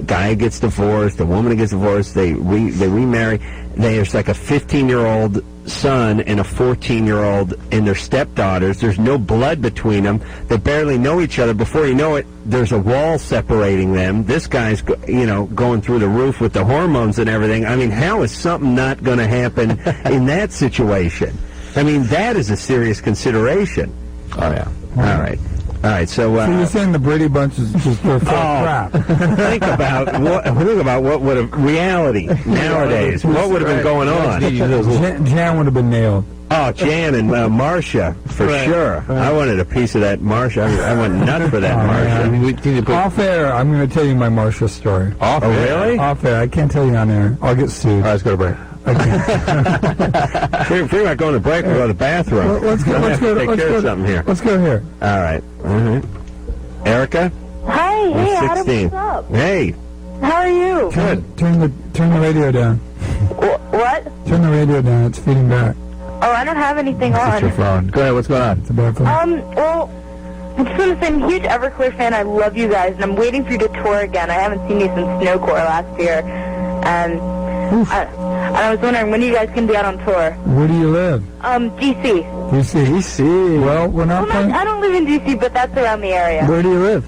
guy gets divorced, a woman gets divorced, they remarry. There's like a 15-year-old son and a 14-year-old and their stepdaughters. There's no blood between them. They barely know each other. Before you know it, there's a wall separating them. This guy's, going through the roof with the hormones and everything. I mean, how is something not going to happen in that situation? I mean, that is a serious consideration. Oh, yeah. All right, so you're saying the Brady Bunch is just full crap. Think about what would have reality nowadays. What would have been going on? Jan would have been nailed. Oh, Jan and Marcia for sure. Right. I wanted a piece of that Marcia. I went nuts for that Marcia. Off air, I'm going to tell you my Marcia story. Off air? Really? Off air. I can't tell you on air. I'll get sued. All right, let's go to break. If we're not going to break, we'll go to the bathroom. Let's go to something here. Let's go here. All right. Erica? Hi, hey, 16. Adam, what's up? Hey. How are you? Good. Turn the radio down. What? Turn the radio down. It's feeding back. Oh, I don't have anything on. It's your phone. Go ahead. What's going on? It's a bad phone. Well, I just want to say I'm a huge Everclear fan. I love you guys, and I'm waiting for you to tour again. I haven't seen you since Snowcore last year, and I was wondering, when are you guys going to be out on tour? Where do you live? DC. DC. Well, we're not playing. I don't live in DC, but that's around the area. Where do you live?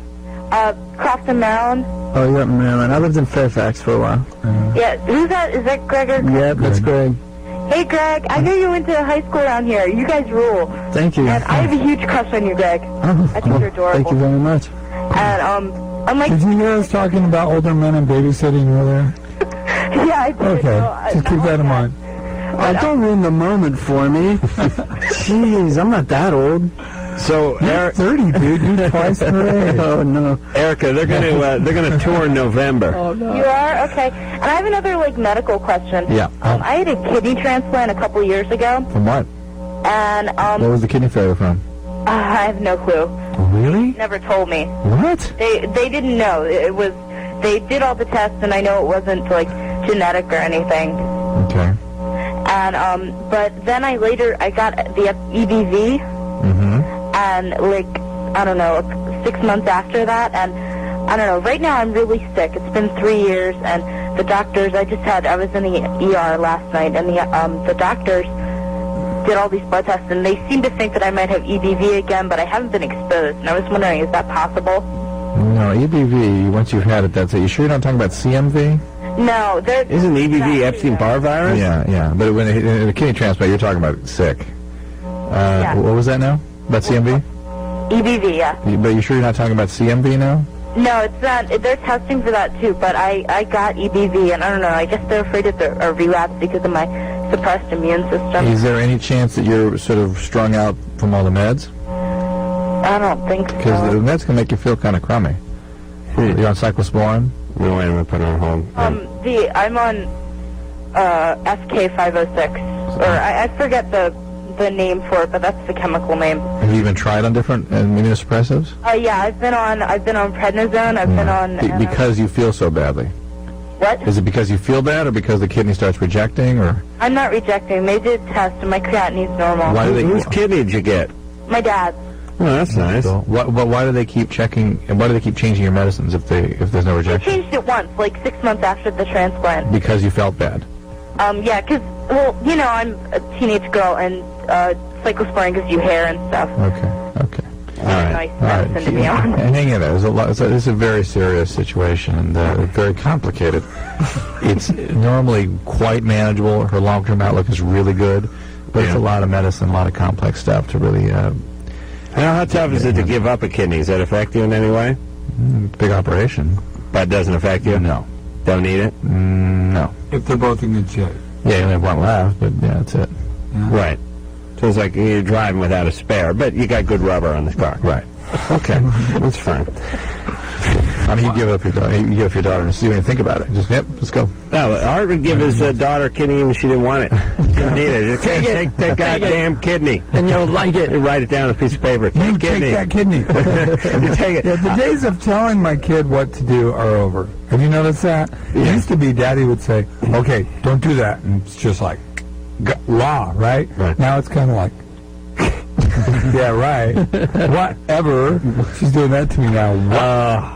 Crofton, Maryland. Oh, you're up in Maryland. I lived in Fairfax for a while. Yeah, who's that? Is that Greg or Greg? Yeah, that's Greg. Hey, Greg, I know you went to high school around here. You guys rule. Thank you. And I have a huge crush on you, Greg. I think you're adorable. Thank you very much. And, I'm like... Did you hear us talking about older men and babysitting earlier? Yeah, I did. Okay, just keep that in mind. Don't ruin the moment for me. Jeez, I'm not that old. So you're 30, dude. You're twice her age. Oh no, Erica, they're gonna tour in November. Oh no. You are? Okay. And I have another medical question. Yeah. I had a kidney transplant a couple years ago. From what? And what was the kidney failure from? I have no clue. Really? Never told me. What? They didn't know. It was. They did all the tests, and I know it wasn't genetic or anything. Okay. And but then I got the EBV, and like I don't know, 6 months after that, and I don't know. Right now I'm really sick. It's been 3 years, and the doctors. I was in the ER last night, and the doctors did all these blood tests, and they seem to think that I might have EBV again, but I haven't been exposed. And I was wondering, is that possible? No, EBV. Once you've had it, that's it. You sure you're not talking about CMV? No, isn't EBV Epstein-Barr virus? Yeah. But when in a kidney transplant, you're talking about sick. What was that now? About CMV? EBV, yeah. But you sure you're not talking about CMV now? No, it's not. They're testing for that too, but I got EBV, and I don't know. I guess they're afraid of a relapse because of my suppressed immune system. Is there any chance that you're sort of strung out from all the meds? I don't think so. Because the meds can make you feel kind of crummy. You're on cyclosporin? No, wait a minute, put it on hold. I'm on SK506, or I forget the name for it, but that's the chemical name. Have you even tried on different immunosuppressives? Yeah, I've been on prednisone. I've been on because you feel so badly. What? Is it because you feel bad, or because the kidney starts rejecting, or? I'm not rejecting. They did test, and my creatinine's normal. Whose kidney did you get? My dad's. Oh, that's nice. So, but why do they keep checking? And why do they keep changing your medicines if there's no rejection? I changed it once, like 6 months after the transplant. Because you felt bad. Yeah, because I'm a teenage girl, and cyclosporin gives you hair and stuff. Okay. All right. Nice medicine to be on. And hang in there. It's a very serious situation and very complicated. It's normally quite manageable. Her long-term outlook is really good, but it's a lot of medicine, a lot of complex stuff to really. How tough is it to give up a kidney? Does that affect you in any way? Big operation. But it doesn't affect you? No. Don't need it? No. If they're both in good shape. Yeah, you only have one left, but yeah, that's it. Yeah. Right. So it's like you're driving without a spare, but you got good rubber on the car. Right. Okay. That's fine. I mean, you give up your daughter. You give up your daughter, and you don't even think about it. Just let's go. No, Art would give his daughter a kidney even she didn't want it. She didn't need it. Take that goddamn kidney, and you'll like it. You write it down on a piece of paper. You take that kidney. You take it. Yeah, the days of telling my kid what to do are over. Have you noticed that? It used to be Daddy would say, "Okay, don't do that," and it's just like law, right? Now it's kind of like. Yeah, right. Whatever. She's doing that to me now.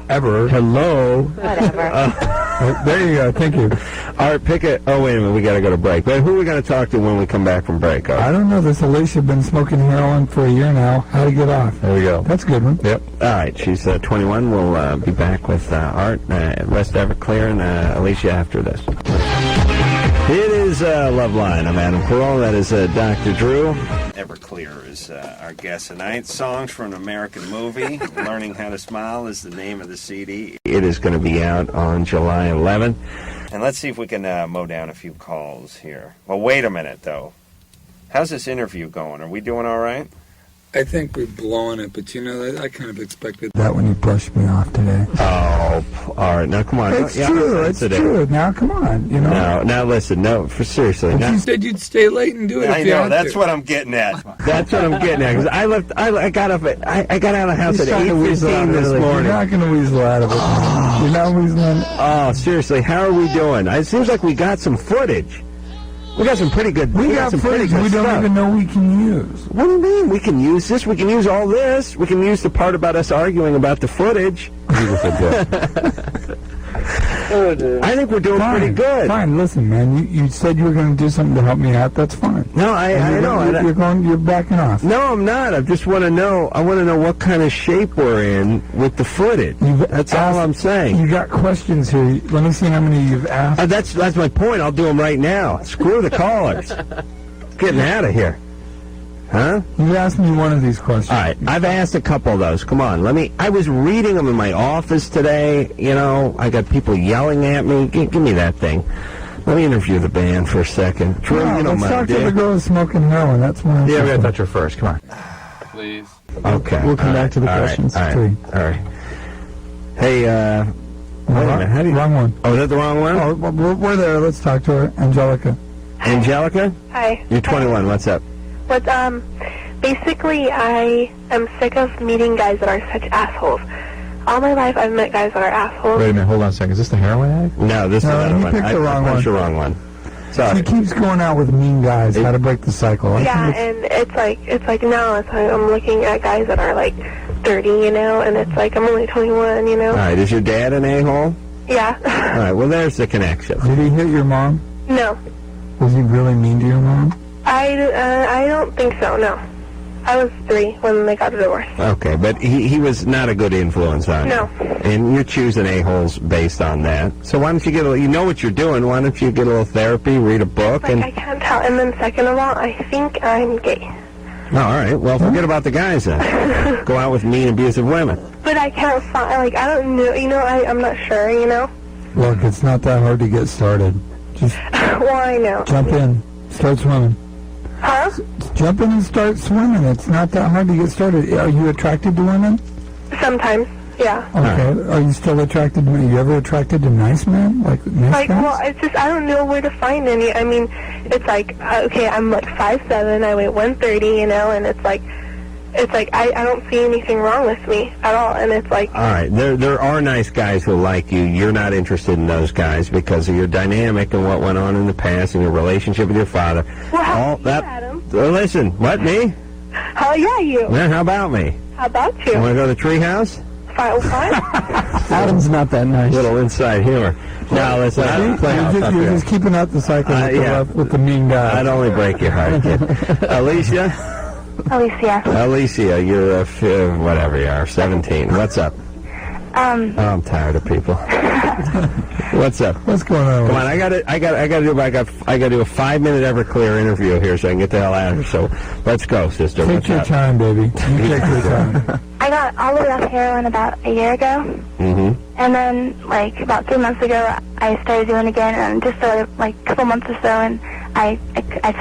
Whatever. Hello. Whatever. There you go. Thank you. All right, pick it. Oh, wait a minute. We got to go to break. But who are we going to talk to when we come back from break? I don't know. This Alicia been smoking heroin for a year now. How to get off? There we go. That's a good one. Yep. All right. She's 21. We'll be back with Art, West Everclear, and Alicia after this. It is Loveline. I'm Adam Carolla. That is Dr. Drew. Everclear is our guest tonight. Songs from an American movie. Learning How to Smile is the name of the CD. It is going to be out on July 11th. And let's see if we can mow down a few calls here. Well, wait a minute, though. How's this interview going? Are we doing all right? I think we're blowing it, but I kind of expected that when you brushed me off today. Oh, all right. Now, come on. It's true. It's true. Now, come on. No, now listen. No, seriously. But you said you'd stay late and do it. I know. That's what I'm getting at. That's what I'm getting at. Because I got up at. I got out of the house at 8:15 this morning. You're not going to weasel out of it. You're not weaseling. Oh, seriously. How are we doing? It seems like we got some footage. We got some pretty good. We got some footage we don't even know we can use. What do you mean? We can use this. We can use all this. We can use the part about us arguing about the footage. I think we're doing pretty good. Fine. Listen, man. You said you were going to do something to help me out. That's fine. No, I know. You're backing off. No, I'm not. I just want to know. I want to know what kind of shape we're in with the footage. That's all I'm saying. You got questions here. Let me see how many you've asked. That's my point. I'll do them right now. Screw the callers. Getting out of here. Huh? You asked me one of these questions. All right. I've asked a couple of those. Come on. I was reading them in my office today. I got people yelling at me. Give me that thing. Let me interview the band for a second. Drew, let's talk to the girl who's smoking heroin. That's one. Yeah, we got to touch her first. Come on. Please. Okay. We'll come back to the questions. All right. Hey, wait a minute. Wrong one. Oh, is that the wrong one? Oh, we're there. Let's talk to her. Angelica. Angelica? Hi. You're 21. What's up? Basically, I am sick of meeting guys that are such assholes. all my life I've met guys that are assholes. Wait a minute, hold on a second. Is this the heroin addict? No, this is No, the you one. picked the wrong I punched one. the wrong one. Sorry. He keeps going out with mean guys. How to break the cycle. I Yeah, think and it's like now it's like I'm looking at guys that are like 30, you know, and it's like I'm only 21, you know. All right, is your dad an a-hole? Yeah. All right, well, there's the connection. Did he hit your mom? No, Was he really mean to your mom? I don't think so. No, I was 3 when they got a divorce. Okay, but he was not a good influence on you. No. And you're choosing a-holes based on that. So why don't you get you know what you're doing, why don't you get a little therapy, read a book, Like I can't tell. And then second of all, I think I'm gay. Oh, all right, well, forget about the guys then. Go out with mean, abusive women. But I can't find. Like I don't know. You know, I'm not sure. You know. Look, it's not that hard to get started. Just Well, I know. jump in, start swimming. Huh? Jump in and start swimming. It's not that hard to get started. Are you attracted to women? Sometimes. Yeah. Okay. Are you still attracted to men? Are you ever attracted to nice men? Like nice Like, guys? well, it's just I don't know where to find any. I mean, it's like okay, I'm like 5'7", I weigh 130, you know, and it's like I don't see anything wrong with me at all, and it's like All right, there are nice guys who like you. You're not interested in those guys because of your dynamic and what went on in the past and your relationship with your father. Well, how All about that. you, Adam? Listen, what, me? How yeah, you? Man, how about me? How about You you? want to go to the treehouse? Fine. Adam's not that nice. Little inside humor. No, listen, I don't play off stuff You're here. just keeping out the cycle yeah. with the mean guy. I'd only break your heart, kid. Alicia? Alicia, you're whatever you are, 17. What's up? Oh, I'm tired of people. What's up? What's going on? Come on, I got to do a 5-minute Everclear interview here so I can get the hell out of here. So let's go, sister. Take What's your up? time, baby. You take your time. I got all the way off heroin about a year ago, and then like about 3 months ago, I started doing it again, and just like a couple months or so, and I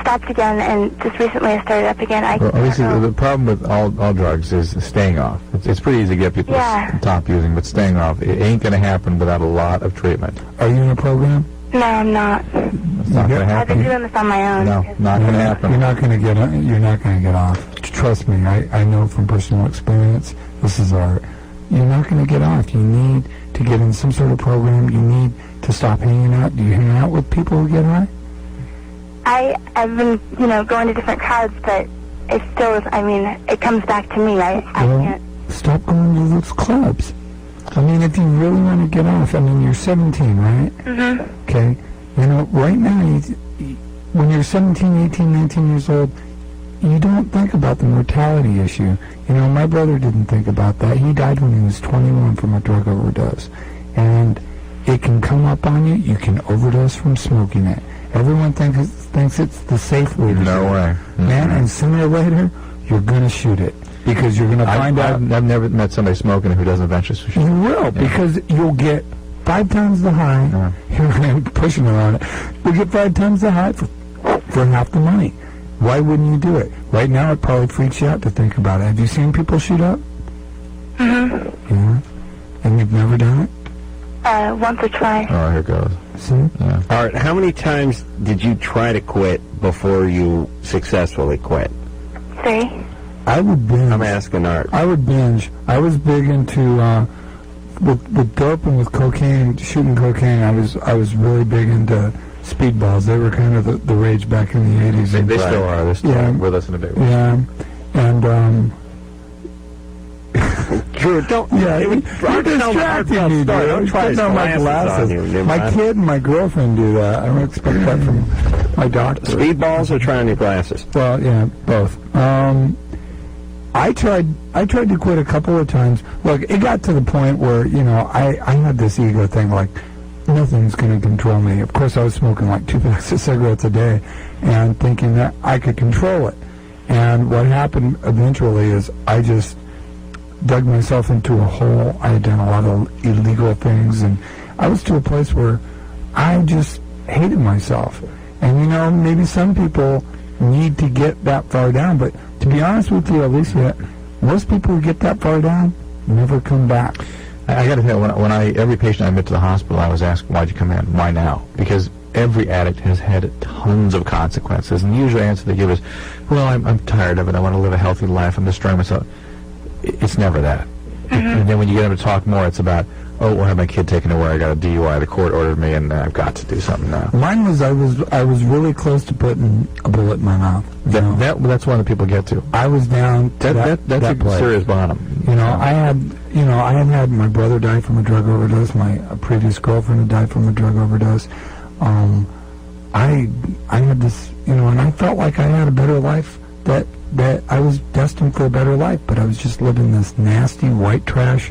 stopped again, and just recently I started up again. Well, obviously, the problem with all drugs is staying off. It's pretty easy to get people to stop using, but staying off, it ain't going to happen without a lot of treatment. Are you in a program? No, I'm not. It's not going to I've been happen. doing this on my own. No, not going to happen. You're not going to get off. Trust me, I know from personal experience. You're not going to get off. You need to get in some sort of program. You need to stop hanging out. Do you hang out with people who get high? I've been, going to different crowds, but it still is, it comes back to me. I can't. Stop going to those clubs. If you really want to get off, you're 17, right? Mm-hmm. Okay. Right now, when you're 17, 18, 19 years old, you don't think about the mortality issue. My brother didn't think about that. He died when he was 21 from a drug overdose. And it can come up on you. You can overdose from smoking it. Everyone thinks it's the safe way to do it. No way. Man, and sooner or later, you're going to shoot it. Because you're going to find out. I've never met somebody smoking who doesn't eventually shoot. You will, because you'll get 5 times the high. Here I am pushing around it. You'll get 5 times the high for half the money. Why wouldn't you do it? Right now, it probably freaks you out to think about it. Have you seen people shoot up? Mm-hmm. Yeah. And you've never done it? Once or twice. Oh, here goes. See? Yeah. All right, how many times did you try to quit before you successfully quit? 3. I would binge. I'm asking Art. I would binge. I was big into with dope and with cocaine, shooting cocaine. I was really big into speedballs. They were kind of the rage back in the 80s. They still are. They're still with us in a big way. Yeah, and Drew, don't. Yeah, you're distracting me, Drew. Don't try Putting on my glasses. My kid and my girlfriend do that. I don't expect that from my doctor. Speedballs or trying your glasses? Well, yeah, both. I tried to quit a couple of times. Look, it got to the point where, I had this ego thing, like, nothing's going to control me. Of course, I was smoking like 2 packs of cigarettes a day and thinking that I could control it. And what happened eventually is I just dug myself into a hole. I had done a lot of illegal things, and I was to a place where I just hated myself. And, maybe some people need to get that far down, but to be honest with you, Alicia, most people who get that far down never come back. I got to tell you, when every patient I admit to the hospital, I was asked, why'd you come in? Why now? Because every addict has had tons of consequences, and the usual answer they give is, well, I'm tired of it. I want to live a healthy life. I'm destroying myself. It's never that. And then when you get them to talk more, it's about, oh, we'll have my kid taken away. I got a DUI. The court ordered me, and I've got to do something now. Mine was I was really close to putting a bullet in my mouth. That's one that people get to. I was down to that's a place. serious bottom. I had my brother die from a drug overdose. My previous girlfriend had died from a drug overdose. I had this, and I felt like I had a better life, that I was destined for a better life, but I was just living this nasty white trash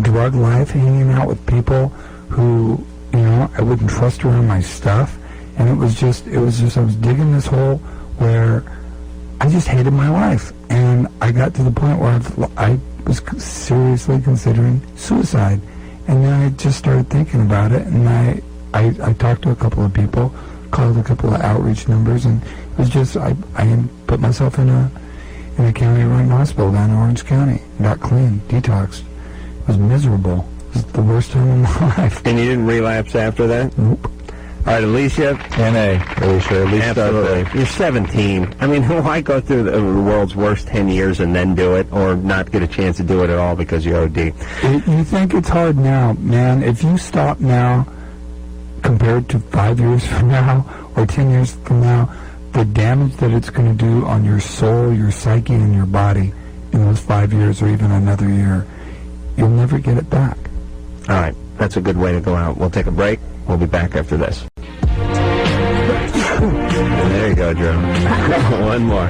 drug life, hanging out with people who, I wouldn't trust around my stuff, and it was just I was digging this hole where I just hated my life, and I got to the point where I was seriously considering suicide, and then I just started thinking about it, and I talked to a couple of people, called a couple of outreach numbers, and it was just I put myself in a county-run hospital down in Orange County. Got clean, detoxed. It was miserable. It was the worst time of my life. And you didn't relapse after that? Nope. All right, Alicia. N.A. Alicia, at least absolutely. You're 17. I mean, why go through the world's worst 10 years and then do it, or not get a chance to do it at all because you OD? You think it's hard now, man. If you stop now, compared to 5 years from now or 10 years from now, the damage that it's going to do on your soul, your psyche, and your body in those 5 years or even another year, you'll never get it back. All right, that's a good way to go out. We'll take a break. We'll be back after this. There you go, Drew. One more.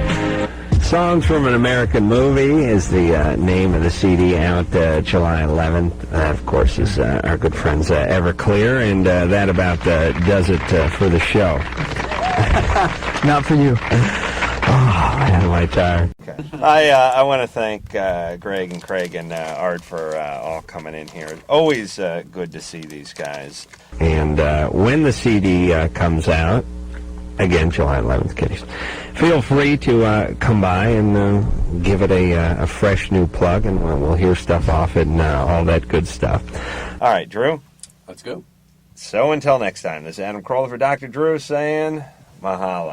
Songs from an American Movie is the name of the CD out July 11th. Of course, is our good friends Everclear, and that about does it for the show. Not for you. Oh, man, am I tired. Okay. I want to thank Greg and Craig and Art for all coming in here. Always good to see these guys. And when the CD comes out, again, July 11th, kiddies, feel free to come by and give it a fresh new plug, and we'll hear stuff off it and all that good stuff. All right, Drew. Let's go. So until next time, this is Adam Carolla for Dr. Drew saying mahalo.